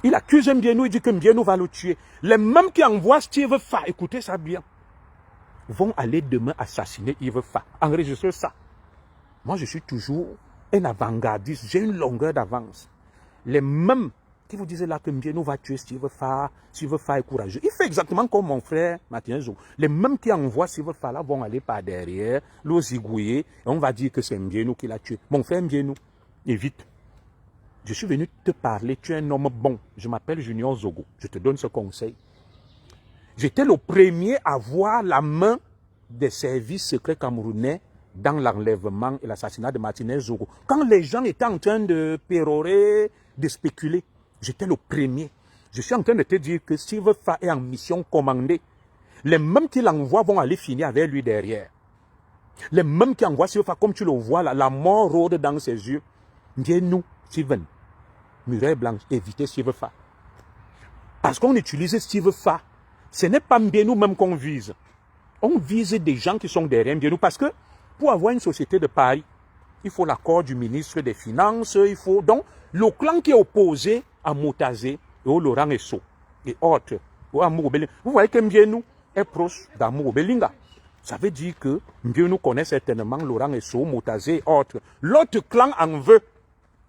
Il accuse Mbienou, il dit que Mbienou va le tuer. Les mêmes qui envoient Steve Fa, écoutez ça bien, vont aller demain assassiner Yves Fa. Enregistrez ça. Moi, je suis toujours un avant-gardiste. J'ai une longueur d'avance. Les mêmes qui vous disent là que Mbienou va tuer Steve Fa est courageux. Il fait exactement comme mon frère Martinez Zogo. Les mêmes qui envoient Steve Fa là vont aller par derrière, le zigouiller, et on va dire que c'est Mbienou qui l'a tué. Mon frère Mbienou, évite. Je suis venu te parler, tu es un homme bon. Je m'appelle Junior Zogo. Je te donne ce conseil. J'étais le premier à voir la main des services secrets camerounais dans l'enlèvement et l'assassinat de Martinez Zogo. Quand les gens étaient en train de pérorer, de spéculer, j'étais le premier. Je suis en train de te dire que Steve Fa est en mission commandée. Les mêmes qui l'envoient vont aller finir avec lui derrière. Les mêmes qui envoient Steve Fa, comme tu le vois là, la mort rôde dans ses yeux. Viens-nous, Steven. Muraille blanche, évitez Steve Fa. Parce qu'on utilise Steve Fa. Ce n'est pas Mbienou même qu'on vise. On vise des gens qui sont derrière Mbienou. Parce que pour avoir une société de Paris, il faut l'accord du ministre des Finances. Il faut donc le clan qui est opposé à Motazé et au Laurent Esso et autres. Au Amogo Belinga. Vous voyez que Mbienou est proche d'Amogo Belinga. Ça veut dire que Mbienou connaît certainement Laurent Esso, Motazé et autres. L'autre clan en veut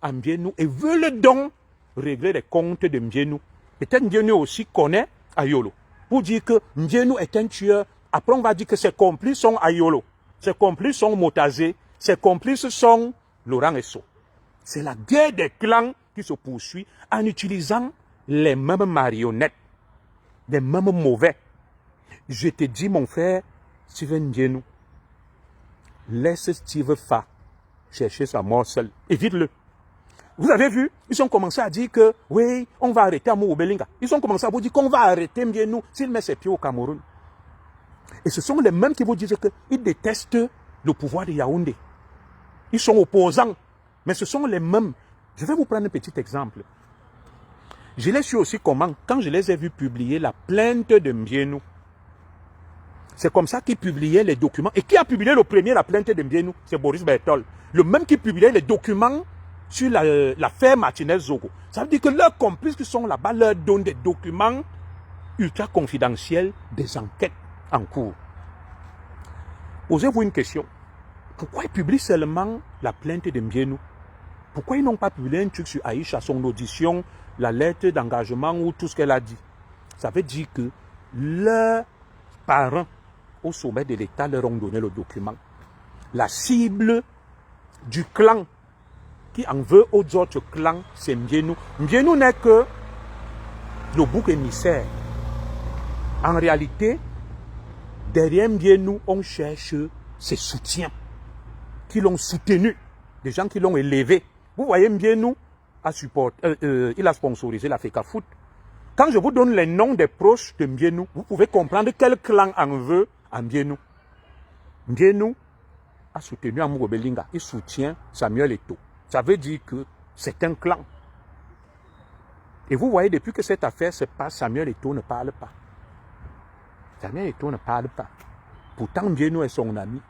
à Mbienou et veut le don régler les comptes de Mbienou. Peut-être Mbienou aussi connaît Ayolo. Pour dire que Mbienou est un tueur. Après, on va dire que ses complices sont Ayolo. Ses complices sont Motazé. Ses complices sont Laurent Esso. C'est la guerre des clans qui se poursuit en utilisant les mêmes marionnettes, les mêmes mauvais. Je te dis, mon frère, Steven Mbienou, laisse Steve Fa chercher sa mort seul. Évite-le. Vous avez vu, ils ont commencé à dire que, oui, on va arrêter Amour Belinga. Ils ont commencé à vous dire qu'on va arrêter Mbienou s'il met ses pieds au Cameroun. Et ce sont les mêmes qui vous disent qu'ils détestent le pouvoir de Yaoundé. Ils sont opposants, mais ce sont les mêmes. Je vais vous prendre un petit exemple. Je l'ai su aussi comment, quand je les ai vus publier la plainte de Mbienou. C'est comme ça qu'ils publiaient les documents. Et qui a publié le premier la plainte de Mbienou? C'est Boris Berthold. Le même qui publiait les documents sur l'affaire Martinez-Zogo. Ça veut dire que leurs complices qui sont là-bas leur donnent des documents ultra confidentiels des enquêtes en cours. Posez-vous une question. Pourquoi ils publient seulement la plainte de Mbienou? Pourquoi ils n'ont pas publié un truc sur Aïcha, son audition, la lettre d'engagement ou tout ce qu'elle a dit? Ça veut dire que leurs parents au sommet de l'État leur ont donné le document. La cible du clan qui en veut aux autres clans, c'est Mbienou. Mbienou n'est que le bouc émissaire. En réalité, derrière Mbienou, on cherche ses soutiens qui l'ont soutenu, des gens qui l'ont élevé. Vous voyez, Mbienou il a sponsorisé la FECAFOOT. Quand je vous donne les noms des proches de Mbienou, vous pouvez comprendre quel clan en veut à Mbienou. Mbienou a soutenu Amour Belinga. Il soutient Samuel Eto'o. Ça veut dire que c'est un clan. Et vous voyez, depuis que cette affaire se passe, Samuel Eto'o ne parle pas. Samuel Eto'o ne parle pas. Pourtant, Mbienou est son ami.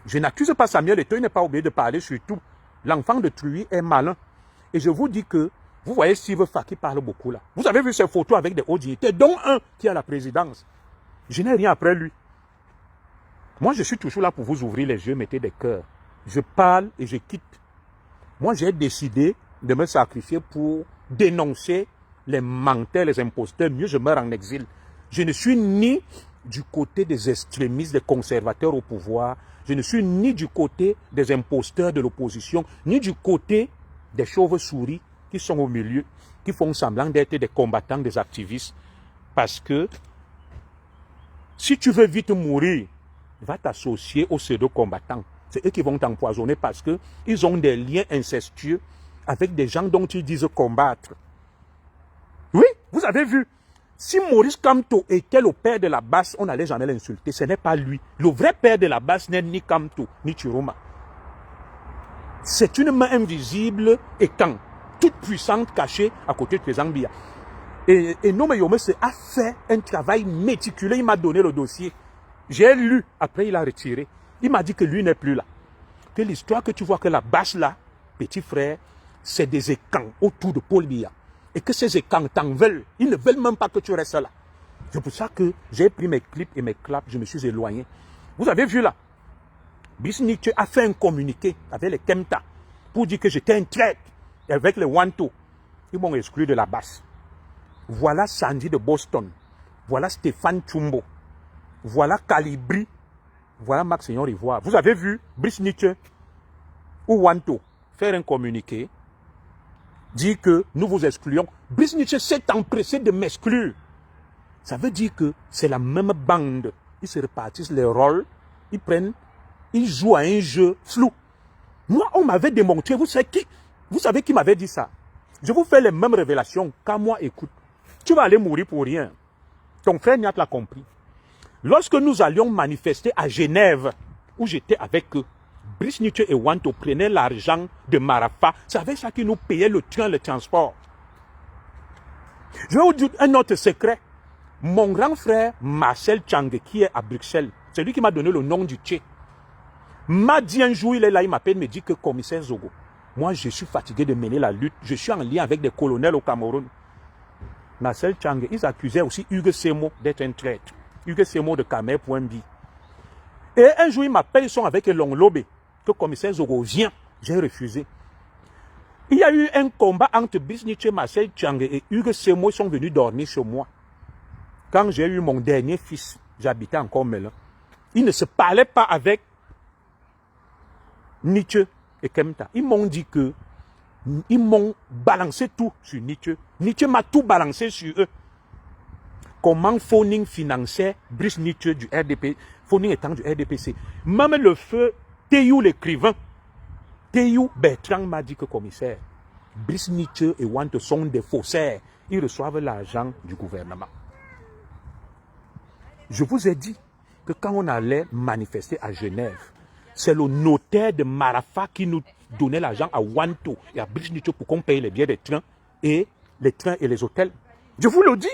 Je n'accuse pas Samuel Eto'o, il n'est pas obligé de parler sur tout. L'enfant de Truy est malin. Et je vous dis que, vous voyez Steve Fa qui parle beaucoup là. Vous avez vu ses photos avec des hauts dignitaires, dont un qui est à la présidence. Je n'ai rien après lui. Moi, je suis toujours là pour vous ouvrir les yeux, mettez des cœurs. Je parle et je quitte. Moi, j'ai décidé de me sacrifier pour dénoncer les menteurs, les imposteurs. Mieux, je meurs en exil. Je ne suis ni du côté des extrémistes, des conservateurs au pouvoir. Je ne suis ni du côté des imposteurs de l'opposition, ni du côté des chauves-souris qui sont au milieu, qui font semblant d'être des combattants, des activistes. Parce que si tu veux vite mourir, va t'associer aux pseudo-combattants. C'est eux qui vont t'empoisonner parce qu'ils ont des liens incestueux avec des gens dont ils disent combattre. Oui, vous avez vu. Si Maurice Kamto était le père de la Basse, on n'allait jamais l'insulter. Ce n'est pas lui. Le vrai père de la Basse n'est ni Kamto, ni Chiroma. C'est une main invisible et toute puissante cachée à côté de Zambia. Et Nome Yomese a fait un travail méticuleux. Il m'a donné le dossier. J'ai lu, après il a retiré. Il m'a dit que lui n'est plus là. Que l'histoire que tu vois que la Basse là, petit frère, c'est des écans autour de Paul Biya. Et que ces écans t'en veulent. Ils ne veulent même pas que tu restes là. C'est pour ça que j'ai pris mes clips et mes claps, je me suis éloigné. Vous avez vu là, Bisniche a fait un communiqué avec les Kemta pour dire que j'étais un traître. Et avec les Wanto, ils m'ont exclu de la Basse. Voilà Sandy de Boston. Voilà Stéphane Chumbo. Voilà Calibri. Voilà Max Seigneur Ivoire. Vous avez vu Bisniche ou Wanto faire un communiqué, dire que nous vous excluons. Bisniche s'est empressé de m'exclure. Ça veut dire que c'est la même bande. Ils se répartissent les rôles, ils jouent à un jeu flou. Moi, on m'avait démontré, vous savez qui m'avait dit ça? Je vous fais les mêmes révélations. Quand moi, écoute, tu vas aller mourir pour rien. Ton frère Niat l'a compris. Lorsque nous allions manifester à Genève, où j'étais avec eux, Brice Nietzsche et Wanto prenaient l'argent de Marafa. C'est avec ça qu'ils nous payaient le train, le transport. Je vais vous dire un autre secret. Mon grand frère Marcel Tchang, qui est à Bruxelles, c'est lui qui m'a donné le nom du Tché, m'a dit un jour, il est là, il m'appelle, me dit que commissaire Zogo, moi je suis fatigué de mener la lutte, je suis en lien avec des colonels au Cameroun. Marcel Tchang, ils accusaient aussi Hugues Semo d'être un traître. Hugues Semo de Camer.bi. Et un jour, il m'appelle, ils sont avec Longlobé, que commissaire Zogo vient, j'ai refusé. Il y a eu un combat entre Bisniche, Marcel Tchang et Hugues Semo, ils sont venus dormir chez moi. Quand j'ai eu mon dernier fils, j'habitais encore Melun. Ils ne se parlaient pas avec Nietzsche et Kemta. Ils m'ont dit que, ils m'ont balancé tout sur Nietzsche. Nietzsche m'a tout balancé sur eux. Comment Phoning finançait Brice Nietzsche du RDP, Phoning étant du RDPC. Même le feu Théou l'écrivain, Théou Bertrand m'a dit que commissaire, Brice Nietzsche et Wanto sont des faussaires. Ils reçoivent l'argent du gouvernement. Je vous ai dit que quand on allait manifester à Genève, c'est le notaire de Marafa qui nous donnait l'argent à Wanto et à Brice Nietzsche pour qu'on paye les billets des trains et les hôtels. Je vous le dis.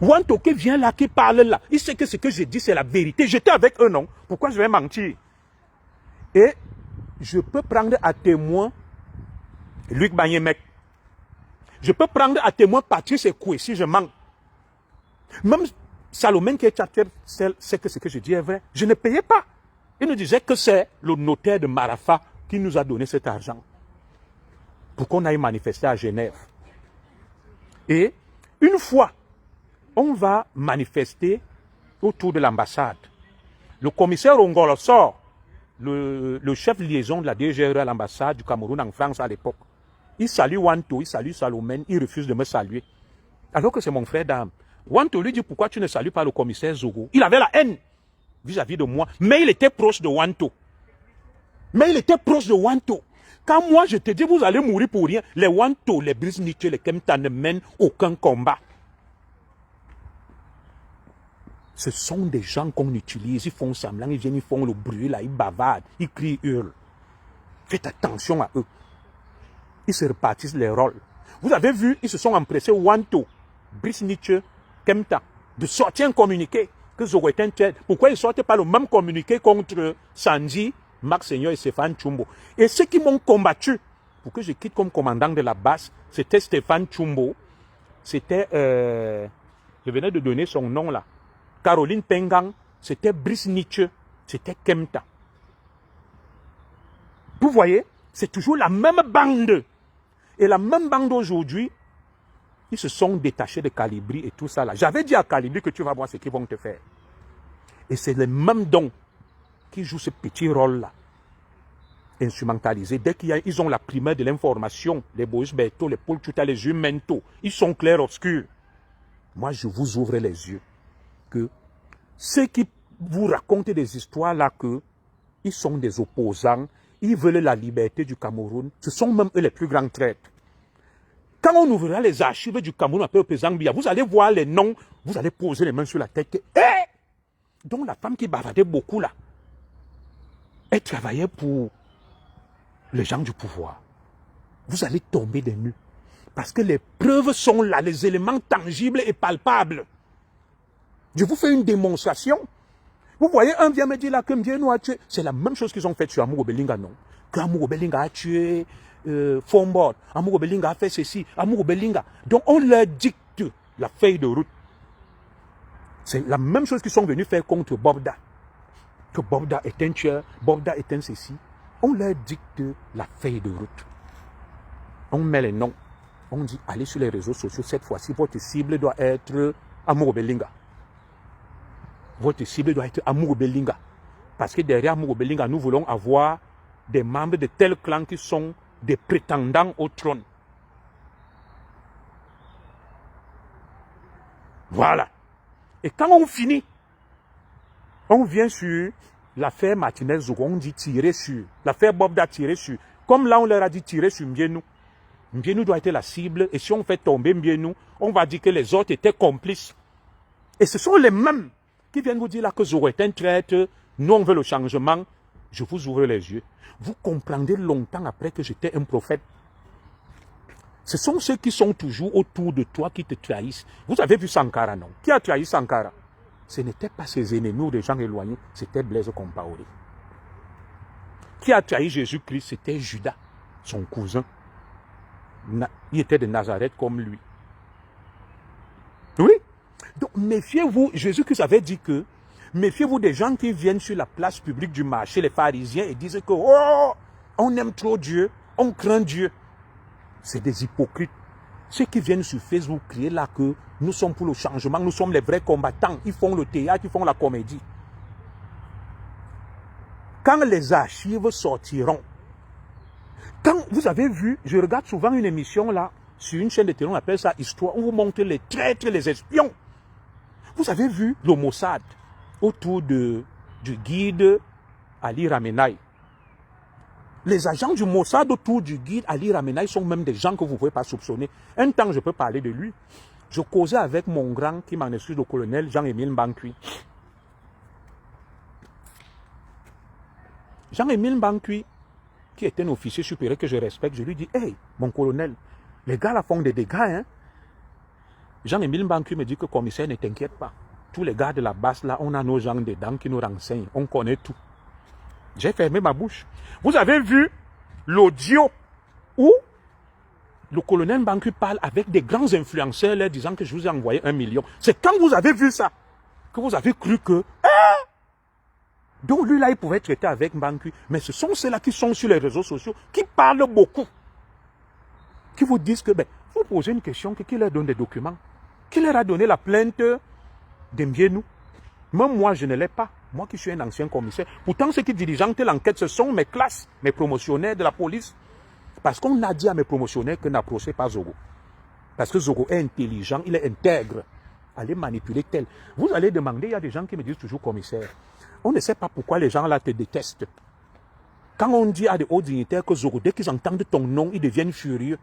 Wanto qui vient là, qui parle là, il sait que ce que j'ai dit, c'est la vérité. J'étais avec eux, non? Pourquoi je vais mentir? Et je peux prendre à témoin Luc Bagnémec. Je peux prendre à témoin Patrice Ekoué si je mens. Même Salomé qui est chatter, sait que ce que je dis est vrai. Je ne payais pas. Il nous disait que c'est le notaire de Marafa qui nous a donné cet argent pour qu'on aille manifester à Genève. Et une fois, on va manifester autour de l'ambassade. Le commissaire Ongolo sort, le chef liaison de la DGRE à l'ambassade du Cameroun en France à l'époque. Il salue Wanto, il salue Salomé, il refuse de me saluer. Alors que c'est mon frère d'âme. Wanto lui dit pourquoi tu ne salues pas le commissaire Zogo. Il avait la haine vis-à-vis de moi, mais il était proche de Wanto. Quand moi je te dis vous allez mourir pour rien, les Wanto, les Brice Nietzsche, les Kemta ne mènent aucun combat. Ce sont des gens qu'on utilise, ils font semblant, ils viennent, ils font le bruit là, ils bavardent, ils crient, ils hurlent. Faites attention à eux. Ils se repartissent les rôles. Vous avez vu, ils se sont empressés, Wanto, Brice Nietzsche, Kemta, de sortir un communiqué que Zogo est un tiers. Pourquoi ils ne sortent pas le même communiqué contre Sanji, Marc Seigneur et Stéphane Chumbo? Et ceux qui m'ont combattu pour que je quitte comme commandant de la base, c'était Stéphane Chumbo, c'était, je venais de donner son nom là, Caroline Pengang, c'était Brice Nietzsche, c'était Kemta. Vous voyez, c'est toujours la même bande. Et la même bande aujourd'hui, ils se sont détachés de Calibri et tout ça là. J'avais dit à Calibri que tu vas voir ce qu'ils vont te faire. Et c'est les mêmes dons qui jouent ce petit rôle-là. Instrumentalisés. Dès qu'ils ont la primeur de l'information, les Boris Berthaud, les Paul Tuta, les Jumento, ils sont clairs obscurs. Moi, je vous ouvre les yeux. Que ceux qui vous racontent des histoires là, que ils sont des opposants, ils veulent la liberté du Cameroun, ce sont même eux les plus grands traîtres. Quand on ouvrira les archives du Cameroun après le président Biya, vous allez voir les noms, vous allez poser les mains sur la tête. Donc la femme qui bavardait beaucoup là, elle travaillait pour les gens du pouvoir. Vous allez tomber des nues. Parce que les preuves sont là, les éléments tangibles et palpables. Je vous fais une démonstration. Vous voyez, un vient me dire là que Mbieno a tué. C'est la même chose qu'ils ont fait sur Amour Obelinga, non? Que Amour Obelinga a tué Fombord. Amour Obelinga a fait ceci. Amour Obelinga. Donc on leur dicte la feuille de route. C'est la même chose qu'ils sont venus faire contre Bobda. Que Bobda est un tueur, Bobda est un ceci. On leur dicte la feuille de route. On met les noms. On dit, allez sur les réseaux sociaux. Cette fois-ci, votre cible doit être Amour Obelinga. Votre cible doit être Amour Obelinga. Parce que derrière Amour Obelinga, nous voulons avoir des membres de tels clans qui sont des prétendants au trône. Voilà. Et quand on finit, on vient sur l'affaire Martinez-Zogo, on dit tirer sur. L'affaire Bobda tirer sur. Comme là, on leur a dit tirer sur Mbieno. Mbieno doit être la cible. Et si on fait tomber Mbieno, on va dire que les autres étaient complices. Et ce sont les mêmes qui viennent vous dire là que Zogo est un traître, nous on veut le changement. Je vous ouvre les yeux. Vous comprendrez longtemps après que j'étais un prophète. Ce sont ceux qui sont toujours autour de toi qui te trahissent. Vous avez vu Sankara, non? Qui a trahi Sankara? Ce n'était pas ses ennemis ou des gens éloignés, c'était Blaise Compaoré. Qui a trahi Jésus-Christ? C'était Judas, son cousin. Il était de Nazareth comme lui. Oui. Donc méfiez-vous, Jésus-Christ avait dit que méfiez-vous des gens qui viennent sur la place publique du marché, les pharisiens, et disent que oh, on aime trop Dieu, on craint Dieu. C'est des hypocrites. Ceux qui viennent sur Facebook crier là que nous sommes pour le changement, nous sommes les vrais combattants, ils font le théâtre, ils font la comédie. Quand les archives sortiront, quand vous avez vu, je regarde souvent une émission là, sur une chaîne de télé, on appelle ça Histoire, où vous montrez les traîtres, les espions. Vous avez vu le Mossad autour de du guide Ali Ramenaï. Les agents du Mossad autour du guide Ali Ramenaï sont même des gens que vous ne pouvez pas soupçonner. Un temps, je peux parler de lui. Je causais avec mon grand, qui m'en excuse, le colonel Jean-Émile Mbankui. Jean-Émile Mbankui, qui était un officier supérieur que je respecte, je lui dis, hey, mon colonel, les gars là font des dégâts, hein. Jean-Émile Mbankui me dit que commissaire, ne t'inquiète pas. Tous les gars de la base là, on a nos gens dedans qui nous renseignent. On connaît tout. J'ai fermé ma bouche. Vous avez vu l'audio où le colonel Mbankui parle avec des grands influenceurs leur disant que je vous ai envoyé 1 million. C'est quand vous avez vu ça que vous avez cru que... Donc lui là, il pouvait traiter avec Mbankui. Mais ce sont ceux-là qui sont sur les réseaux sociaux, qui parlent beaucoup. Qui vous disent que, vous posez une question, qui leur donne des documents. Qui leur a donné la plainte d'Mbienou? Même moi, je ne l'ai pas. Moi qui suis un ancien commissaire. Pourtant, ceux qui dirigeantent l'enquête, ce sont mes classes, mes promotionnaires de la police. Parce qu'on a dit à mes promotionnaires que n'approchez pas Zogo. Parce que Zogo est intelligent, il est intègre. Allez manipuler tel. Vous allez demander, il y a des gens qui me disent toujours commissaire. On ne sait pas pourquoi les gens là te détestent. Quand on dit à des hauts dignitaires que Zogo, dès qu'ils entendent ton nom, ils deviennent furieux.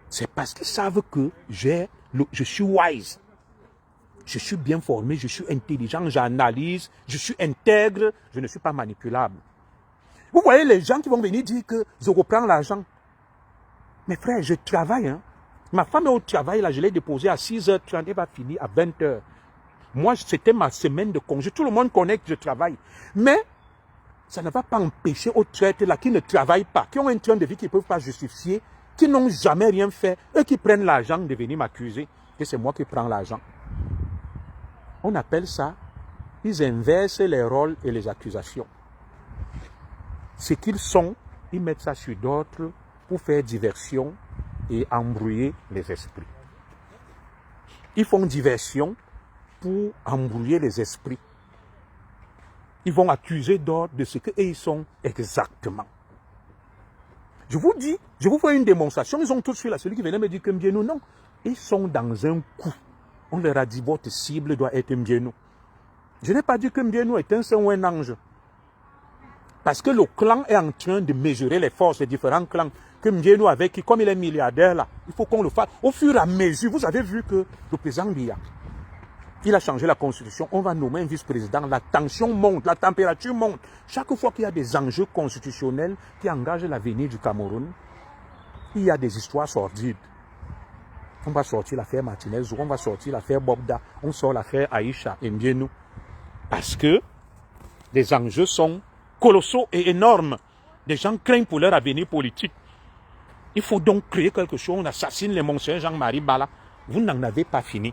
C'est parce qu'ils savent que je suis wise. Je suis bien formé, je suis intelligent, j'analyse, je suis intègre, je ne suis pas manipulable. Vous voyez les gens qui vont venir dire que Zogo prend l'argent. Mes frères, je travaille. Hein. Ma femme est au travail, là, je l'ai déposée à 6h30, elle va finir à 20h. Moi, c'était ma semaine de congé. Tout le monde connaît que je travaille. Mais, ça ne va pas empêcher aux traites là qui ne travaillent pas, qui ont un train de vie qu'ils ne peuvent pas justifier, qui n'ont jamais rien fait, eux qui prennent l'argent de venir m'accuser que c'est moi qui prends l'argent. On appelle ça, ils inversent les rôles et les accusations. Ce qu'ils sont, ils mettent ça sur d'autres pour faire diversion et embrouiller les esprits. Ils font diversion pour embrouiller les esprits. Ils vont accuser d'autres de ce qu'ils sont exactement. Je vous dis, je vous fais une démonstration, ils ont tous fait là, celui qui venait me dire que Mbienou, non. Ils sont dans un coup. On leur a dit, votre cible doit être Mbienou. Je n'ai pas dit que Mbienou est un saint ou un ange. Parce que le clan est en train de mesurer les forces des différents clans. Que Mbienou avec qui, comme il est milliardaire là, il faut qu'on le fasse. Au fur et à mesure, vous avez vu que le président Biya, il a changé la constitution, on va nommer un vice-président, la tension monte, la température monte. Chaque fois qu'il y a des enjeux constitutionnels qui engagent l'avenir du Cameroun, il y a des histoires sordides. On va sortir l'affaire Martinez, on va sortir l'affaire Bobda, on sort l'affaire Aïcha et Mbienou. Parce que les enjeux sont colossaux et énormes. Les gens craignent pour leur avenir politique. Il faut donc créer quelque chose, on assassine les monseigneurs Jean-Marie Bala. Vous n'en avez pas fini.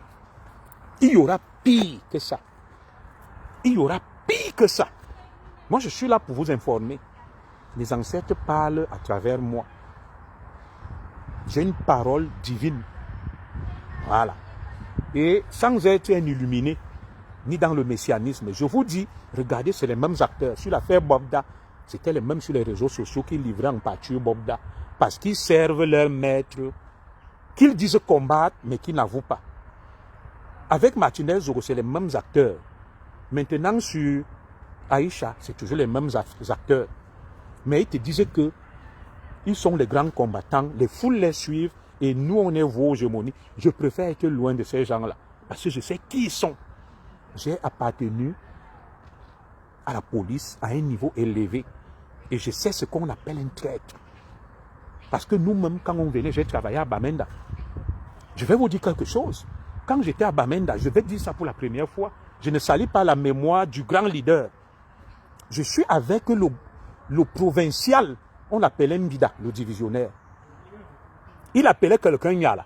Il y aura pire que ça. Il y aura pire que ça. Moi, je suis là pour vous informer. Les ancêtres parlent à travers moi. J'ai une parole divine. Voilà. Et sans être un illuminé, ni dans le messianisme, je vous dis, regardez, c'est les mêmes acteurs. Sur l'affaire Bobda, c'était les mêmes sur les réseaux sociaux qui livraient en pâture Bobda. Parce qu'ils servent leur maître, qu'ils disent combattre, mais qui n'avouent pas. Avec Martinez, c'est les mêmes acteurs. Maintenant, sur Aïcha, c'est toujours les mêmes acteurs. Mais ils te disaient que ils sont les grands combattants, les foules les suivent, et nous, on est vos hégémonies. Je préfère être loin de ces gens-là, parce que je sais qui ils sont. J'ai appartenu à la police à un niveau élevé, et je sais ce qu'on appelle un traître. Parce que nous-mêmes, quand on venait, j'ai travaillé à Bamenda. Je vais vous dire quelque chose. Quand j'étais à Bamenda, je vais dire ça pour la première fois, je ne salis pas la mémoire du grand leader. Je suis avec le provincial, on l'appelait Mbida, le divisionnaire. Il appelait quelqu'un Nyala.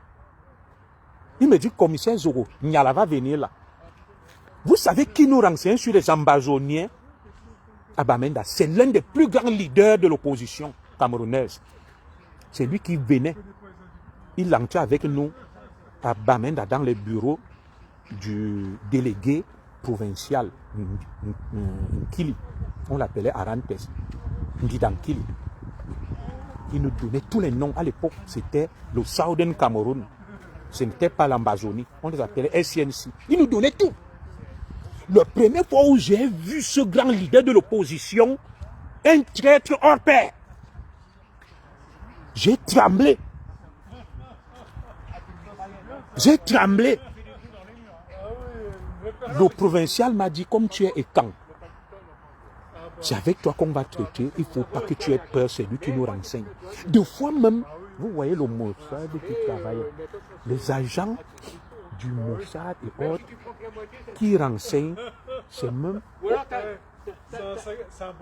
Il me dit, commissaire Zogo, Nyala va venir là. Vous savez qui nous renseigne sur les ambazoniens à Bamenda? C'est l'un des plus grands leaders de l'opposition camerounaise. C'est lui qui venait. Il entrait avec nous à Bamenda dans les bureaux du délégué provincial Nkili. On l'appelait Arantes. Ngidankili. Il nous donnait tous les noms. À l'époque, c'était le Southern Cameroun. Ce n'était pas l'Ambazonie. On les appelait SNC. Il nous donnait tout. La première fois où j'ai vu ce grand leader de l'opposition, un traître hors pair, j'ai tremblé. J'ai tremblé. Le provincial m'a dit, comme tu es étant, c'est avec toi qu'on va traiter, il ne faut pas que tu aies peur, c'est lui qui nous renseigne. Deux fois même, vous voyez le Mossad qui travaille, les agents du Mossad et autres qui renseignent, c'est même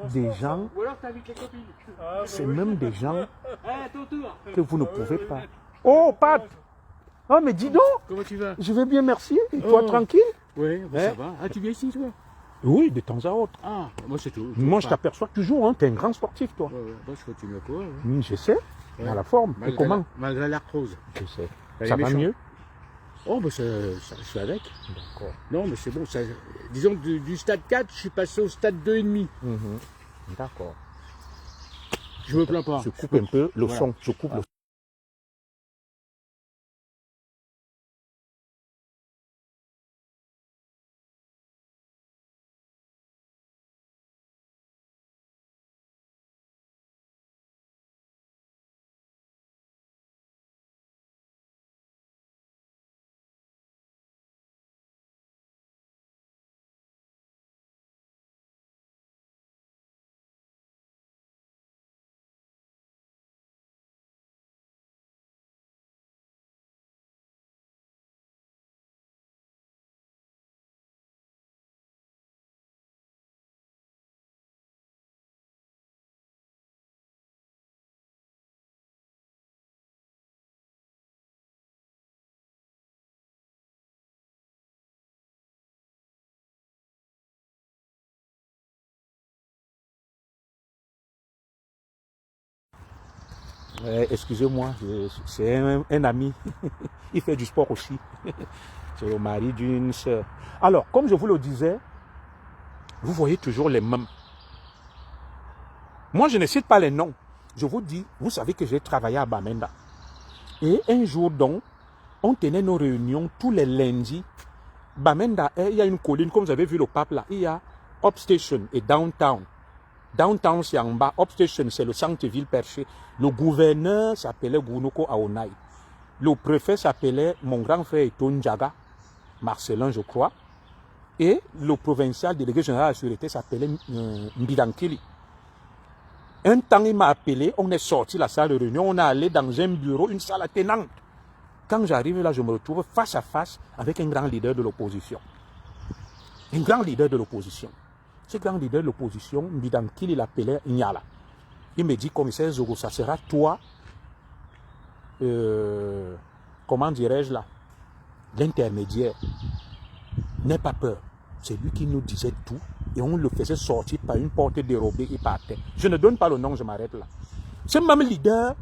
des gens, que vous ne pouvez pas. Oh, Pat! Oh, mais dis donc! Comment tu vas? Je vais bien, merci. Et toi, tranquille? Oui, ça va. Ah, tu viens ici, toi? Oui, de temps à autre. Ah, moi c'est tout. Moi, je t'aperçois toujours, hein, tu es un grand sportif, toi. Ouais, moi je continue à courir. Je sais, dans la forme. Et comment? Malgré l'arthrose. Je sais. Elle Ça est va méchante. mieux? Oh, bah je suis avec. D'accord. Non, mais c'est bon. Ça, disons que du stade 4, je suis passé au stade 2,5. D'accord. Je me plains pas. Je coupe un peu le son. Je coupe le son. Excusez-moi, c'est un ami. Il fait du sport aussi. C'est le mari d'une sœur. Alors, comme je vous le disais, vous voyez toujours les mêmes. Moi, je ne cite pas les noms. Je vous dis, vous savez que j'ai travaillé à Bamenda. Et un jour donc, on tenait nos réunions tous les lundis. Bamenda, il y a une colline, comme vous avez vu le pape là, il y a Upstation et Downtown. Downtown, c'est en bas. Upstation, c'est le centre-ville perché. Le gouverneur s'appelait Gounoko Aonai. Le préfet s'appelait mon grand frère Eton Djaga, Marcelin, je crois. Et le provincial délégué général à la sécurité s'appelait Mbidankili. Un temps, il m'a appelé, on est sorti de la salle de réunion, on est allé dans un bureau, une salle attenante. Quand j'arrive là, je me retrouve face à face avec un grand leader de l'opposition. Un grand leader de l'opposition. Ce grand leader de l'opposition, Mbidankili, il l'appelait Nyala. Il me dit, commissaire Zogo, ça sera toi, comment dirais-je là, l'intermédiaire. N'aie pas peur. C'est lui qui nous disait tout et on le faisait sortir par une porte dérobée et partait. Je ne donne pas le nom, je m'arrête là. Ce même leader,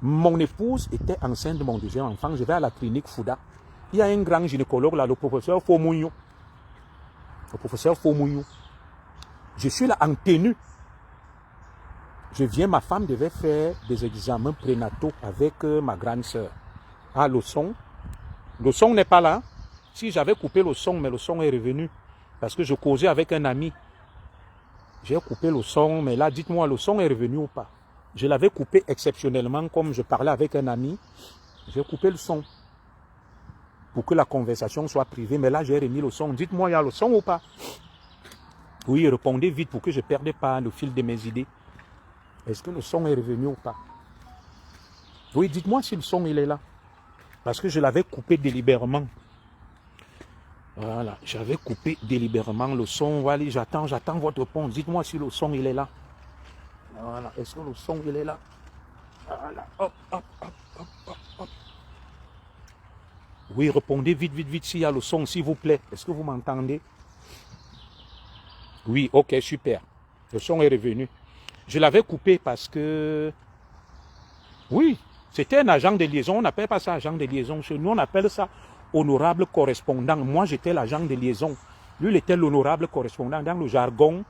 mon épouse était enceinte de mon deuxième enfant. Je vais à la clinique Fouda. Il y a un grand gynécologue là, le professeur Fomouniou. Le professeur Fomouniou. Je suis là en tenue. Je viens, ma femme devait faire des examens prénataux avec ma grande sœur. Ah, le son. Le son n'est pas là. Si j'avais coupé le son, mais le son est revenu. Parce que je causais avec un ami. J'ai coupé le son, mais là, dites-moi, le son est revenu ou pas? Je l'avais coupé exceptionnellement, comme je parlais avec un ami. J'ai coupé le son. Pour que la conversation soit privée. Mais là, j'ai remis le son. Dites-moi, il y a le son ou pas? Oui, répondez vite pour que je ne perde pas le fil de mes idées. Est-ce que le son est revenu ou pas? Oui, dites-moi si le son, il est là. Parce que je l'avais coupé délibérément. Voilà, j'avais coupé délibérément le son. Voilà, j'attends votre réponse. Dites-moi si le son, il est là. Voilà, est-ce que le son, il est là? Voilà, hop, hop, hop, hop, hop, hop. Oui, répondez vite, vite, vite s'il y a le son, s'il vous plaît. Est-ce que vous m'entendez? Oui, ok, super. Le son est revenu. Je l'avais coupé parce que... Oui, c'était un agent de liaison. On n'appelle pas ça agent de liaison. Chez nous, on appelle ça honorable correspondant. Moi, j'étais l'agent de liaison. Lui, il était l'honorable correspondant dans le jargon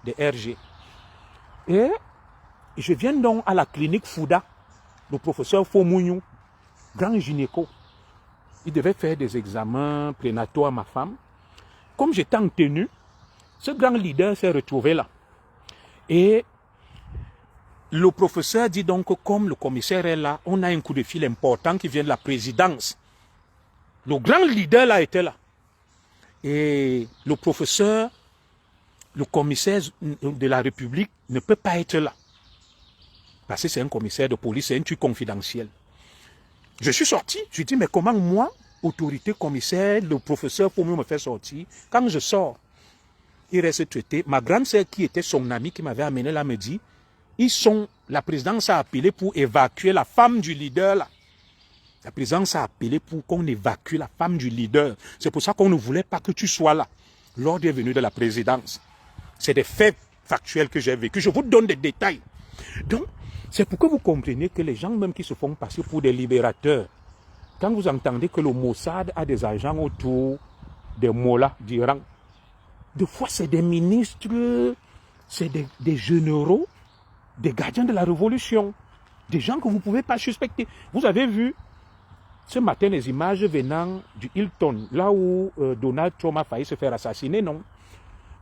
de RG. Et je viens donc à la clinique Fouda, le professeur Fomouniou, grand gynéco. Il devait faire des examens prénataux à ma femme. comme j'étais en tenue, ce grand leader s'est retrouvé là. Et le professeur dit donc que comme le commissaire est là, on a un coup de fil important qui vient de la présidence. Le grand leader là était là. Et le professeur, le commissaire de la République ne peut pas être là. Parce que c'est un commissaire de police, c'est un truc confidentiel. Je suis sorti, je dis mais comment moi, autorité commissaire, le professeur pour me faire sortir, quand je sors, il reste traité. Ma grande sœur qui était son amie qui m'avait amené là me dit, la présidence a appelé pour évacuer la femme du leader là. La présidence a appelé pour qu'on évacue la femme du leader. C'est pour ça qu'on ne voulait pas que tu sois là. L'ordre est venu de la présidence. C'est des faits factuels que j'ai vécus. Je vous donne des détails. Donc, c'est pour que vous compreniez que les gens même qui se font passer pour des libérateurs, quand vous entendez que le Mossad a des agents autour des mollahs d'Iran, des fois c'est des ministres, c'est des généraux, des gardiens de la révolution, des gens que vous ne pouvez pas suspecter. Vous avez vu ce matin les images venant du Hilton, là où Donald Trump a failli se faire assassiner, non?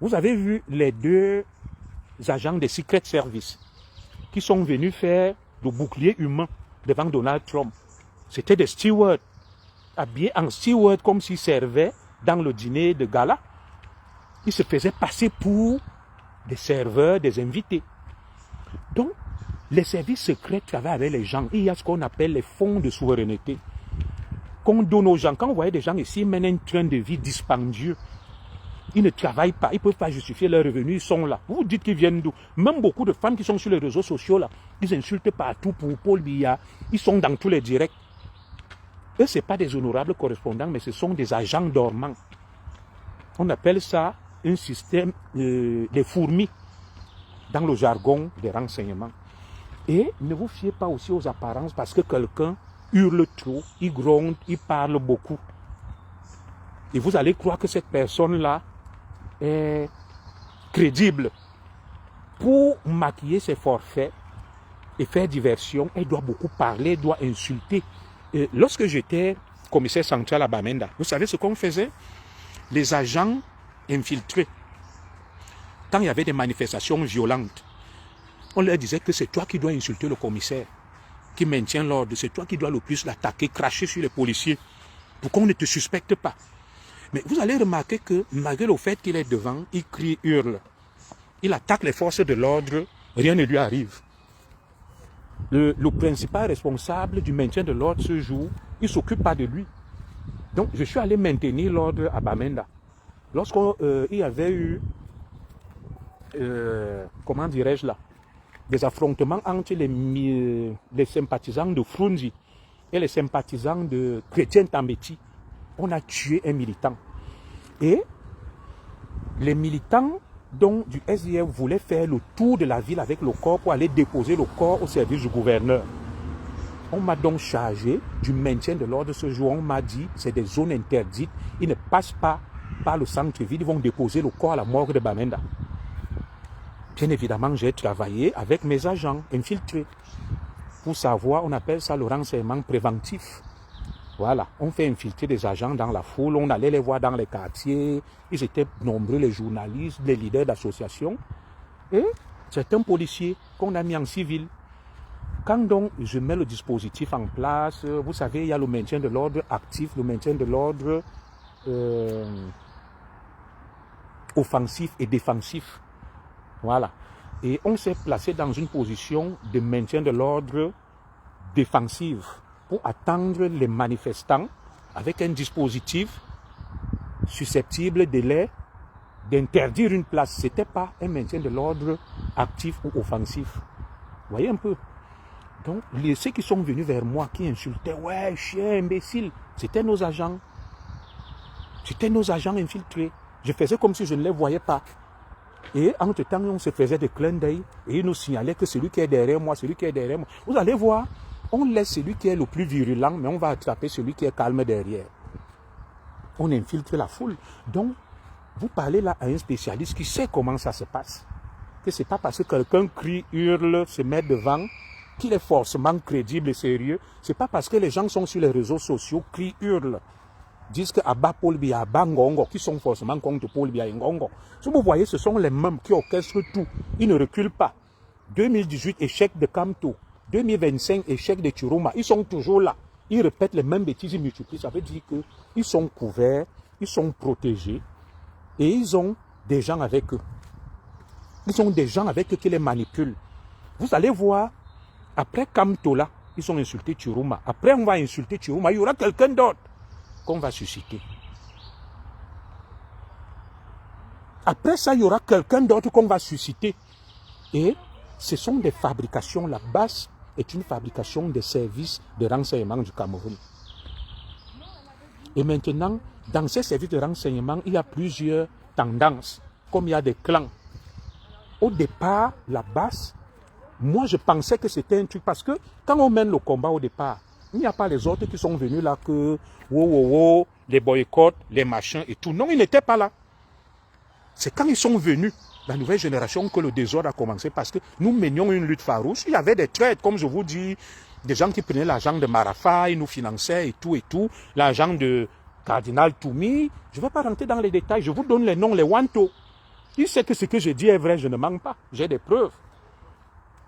Vous avez vu les deux agents des Secret Service qui sont venus faire le bouclier humain devant Donald Trump. C'était des stewards, habillés en steward comme s'ils servaient dans le dîner de gala. Ils se faisaient passer pour des serveurs, des invités. Donc, les services secrets travaillent avec les gens. Il y a ce qu'on appelle les fonds de souveraineté qu'on donne aux gens. Quand vous voyez des gens ici, ils mènent un train de vie dispendieux. Ils ne travaillent pas, ils ne peuvent pas justifier leurs revenus, ils sont là. Vous vous dites qu'ils viennent d'où? Même beaucoup de femmes qui sont sur les réseaux sociaux, là, ils insultent partout pour Paul Biya. Ils sont dans tous les directs. Eux, ce n'est pas des honorables correspondants, mais ce sont des agents dormants. On appelle ça un système des fourmis dans le jargon des renseignements. Et ne vous fiez pas aussi aux apparences parce que quelqu'un hurle trop, il gronde, il parle beaucoup. Et vous allez croire que cette personne-là est crédible. Pour maquiller ses forfaits et faire diversion, elle doit beaucoup parler, elle doit insulter. Et lorsque j'étais commissaire central à Bamenda, vous savez ce qu'on faisait? Les agents infiltrés, quand il y avait des manifestations violentes, on leur disait que c'est toi qui dois insulter le commissaire, qui maintient l'ordre, c'est toi qui dois le plus l'attaquer, cracher sur les policiers, pour qu'on ne te suspecte pas. Mais vous allez remarquer que malgré le fait qu'il est devant, il crie, hurle, il attaque les forces de l'ordre, rien ne lui arrive. Le principal responsable du maintien de l'ordre ce jour, il ne s'occupe pas de lui. Donc je suis allé maintenir l'ordre à Bamenda. Lorsqu'il y avait eu, comment dirais-je là, des affrontements entre les sympathisants de Frunzi et les sympathisants de Chrétien Tambeti, on a tué un militant. Et les militants du SDF voulaient faire le tour de la ville avec le corps pour aller déposer le corps au service du gouverneur. On m'a donc chargé du maintien de l'ordre ce jour. On m'a dit c'est des zones interdites. Ils ne passent pas par le centre-ville. Ils vont déposer le corps à la morgue de Bamenda. Bien évidemment, j'ai travaillé avec mes agents infiltrés. Pour savoir, on appelle ça le renseignement préventif. Voilà, on fait infiltrer des agents dans la foule, on allait les voir dans les quartiers, ils étaient nombreux, les journalistes, les leaders d'associations, et certains policiers qu'on a mis en civil. Quand donc je mets le dispositif en place, vous savez, il y a le maintien de l'ordre actif, le maintien de l'ordre offensif et défensif. Voilà. Et on s'est placé dans une position de maintien de l'ordre défensif pour attendre les manifestants avec un dispositif susceptible d'interdire une place. Ce n'était pas un maintien de l'ordre actif ou offensif. Vous voyez un peu? Donc, ceux qui sont venus vers moi, qui insultaient, ouais, chien, imbécile, c'était nos agents. C'était nos agents infiltrés. Je faisais comme si je ne les voyais pas. Et entre-temps, on se faisait des clins d'œil et ils nous signalaient que celui qui est derrière moi, celui qui est derrière moi. Vous allez voir, on laisse celui qui est le plus virulent, mais on va attraper celui qui est calme derrière. On infiltre la foule. Donc, vous parlez là à un spécialiste qui sait comment ça se passe. Que ce n'est pas parce que quelqu'un crie, hurle, se met devant, qu'il est forcément crédible et sérieux. Ce n'est pas parce que les gens sont sur les réseaux sociaux, crient, hurlent. disent qu'Abba Paul Biya, Abba Ngongo, qui sont forcément contre Paul Biya et Ngongo. Si vous voyez, ce sont les mêmes qui orchestrent tout. Ils ne reculent pas. 2018, échec de Kamto. 2025, échec de Chiroma. Ils sont toujours là. Ils répètent les mêmes bêtises, ils multiplient. Ça veut dire qu'ils sont couverts, ils sont protégés et ils ont des gens avec eux. Ils ont des gens avec eux qui les manipulent. Vous allez voir, après Kamto là, ils ont insulté Chiroma. Après, on va insulter Chiroma. Il y aura quelqu'un d'autre qu'on va susciter. Après ça, il y aura quelqu'un d'autre qu'on va susciter. Et ce sont des fabrications. La base est une fabrication des services de renseignement du Cameroun. Et maintenant, dans ces services de renseignement, il y a plusieurs tendances, comme il y a des clans. Au départ, la base, moi je pensais que c'était un truc, parce que quand on mène le combat au départ, il n'y a pas les autres qui sont venus là que, les boycotts, les machins et tout. Non, ils n'étaient pas là. C'est quand ils sont venus, la nouvelle génération, que le désordre a commencé, parce que nous menions une lutte farouche. Il y avait des traites, comme je vous dis, des gens qui prenaient l'argent de Marafa, ils nous finançaient et tout, l'argent de Cardinal Toumi. Je ne vais pas rentrer dans les détails, je vous donne les noms, les Wanto. Il sait que ce que je dis est vrai, je ne mens pas, j'ai des preuves.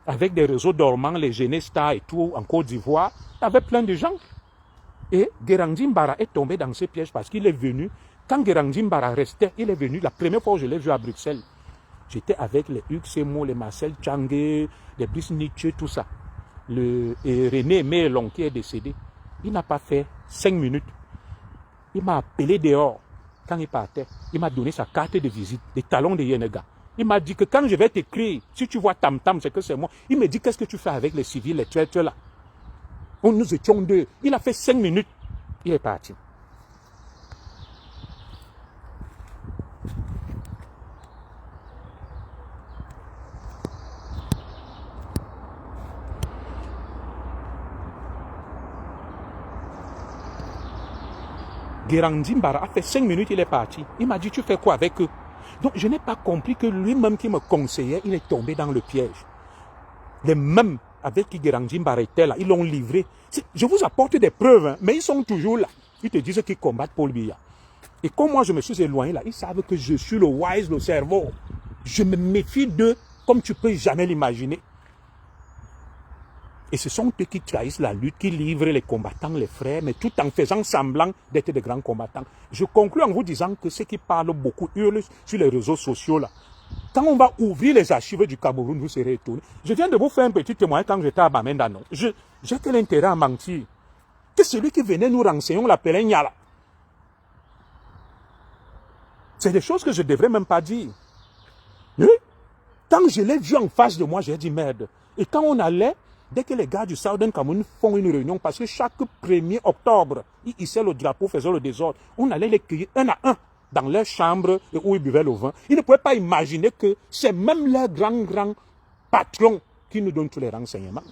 Avec des réseaux dormants, les Genesta et tout, en Côte d'Ivoire, il y avait plein de gens. Et Guérandi Mbara est tombé dans ce piège parce qu'il est venu, quand Guérandi Mbara restait, il est venu, la première fois où je l'ai vu à Bruxelles, j'étais avec les Hugues Semo, les Marcel Tchangé, les Brice Nietzsche, tout ça. Et René Mélon qui est décédé, il n'a pas fait 5 minutes. Il m'a appelé dehors quand il partait. Il m'a donné sa carte de visite, des talons de Yenega. Il m'a dit que quand je vais t'écrire, si tu vois Tam Tam, c'est que c'est moi. Il me dit, qu'est-ce que tu fais avec les civils, les traîtres là? Nous étions deux. Il a fait 5 minutes. Il est parti. Guérandi Mbara a fait 5 minutes, il est parti. Il m'a dit, tu fais quoi avec eux? Donc je n'ai pas compris que lui-même qui me conseillait, il est tombé dans le piège. Les mêmes avec qui Guérandi Mbara était là, ils l'ont livré. Je vous apporte des preuves, hein, mais ils sont toujours là. Ils te disent qu'ils combattent Paul Biya. Et comme moi je me suis éloigné là, ils savent que je suis le wise, le cerveau. Je me méfie d'eux comme tu peux jamais l'imaginer. Et ce sont eux qui trahissent la lutte, qui livrent les combattants, les frères, mais tout en faisant semblant d'être des grands combattants. Je conclue en vous disant que ceux qui parlent beaucoup hurlent sur les réseaux sociaux là. Quand on va ouvrir les archives du Cameroun, vous serez étonnés. Je viens de vous faire un petit témoignage quand j'étais à Bamenda. J'ai quel intérêt à mentir? Que celui qui venait nous renseigner, on l'appelait Nyala. C'est des choses que je ne devrais même pas dire. Oui? Quand je l'ai vu en face de moi, j'ai dit merde. Et quand on allait, dès que les gars du Southern Cameroun font une réunion, parce que chaque 1er octobre, ils hissaient le drapeau, faisaient le désordre, on allait les cueillir un à un dans leur chambre où ils buvaient le vin. Ils ne pouvaient pas imaginer que c'est même leur grand patron qui nous donne tous les renseignements.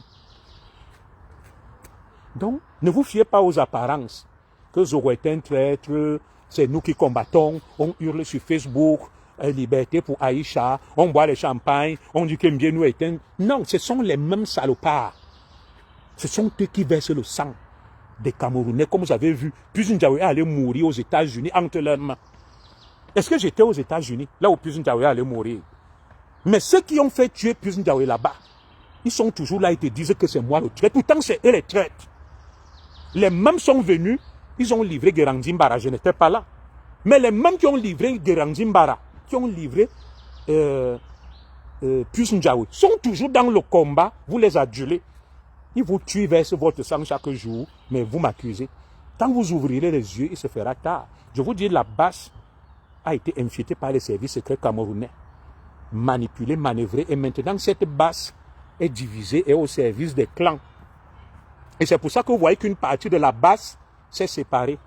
Donc, ne vous fiez pas aux apparences. Que Zoro est un traître, c'est nous qui combattons, on hurle sur Facebook, liberté pour Aïcha, on boit le champagne, on dit que Mbienou est un... Non, ce sont les mêmes salopards. Ce sont eux qui versent le sang des Camerounais, comme vous avez vu. Puis Ndiaye est allé mourir aux États-Unis entre leurs mains. Est-ce que j'étais aux États-Unis, là où Puis Ndiaye est allé mourir? Mais ceux qui ont fait tuer Puis Ndiaye là-bas, ils sont toujours là et te disent que c'est moi le traître. Pourtant, c'est eux les traîtres. Les mêmes sont venus, ils ont livré Guérandi Mbara, je n'étais pas là. Mais les mêmes qui ont livré Guérandi Mbara, qui ont livré Puis Ndiaye, sont toujours dans le combat, vous les adulez. Ils vous tuent, versent votre sang chaque jour, mais vous m'accusez. Quand vous ouvrirez les yeux, il se fera tard. Je vous dis, la base a été infiltrée par les services secrets camerounais, manipulée, manœuvrée, et maintenant cette base est divisée et au service des clans. Et c'est pour ça que vous voyez qu'une partie de la base s'est séparée.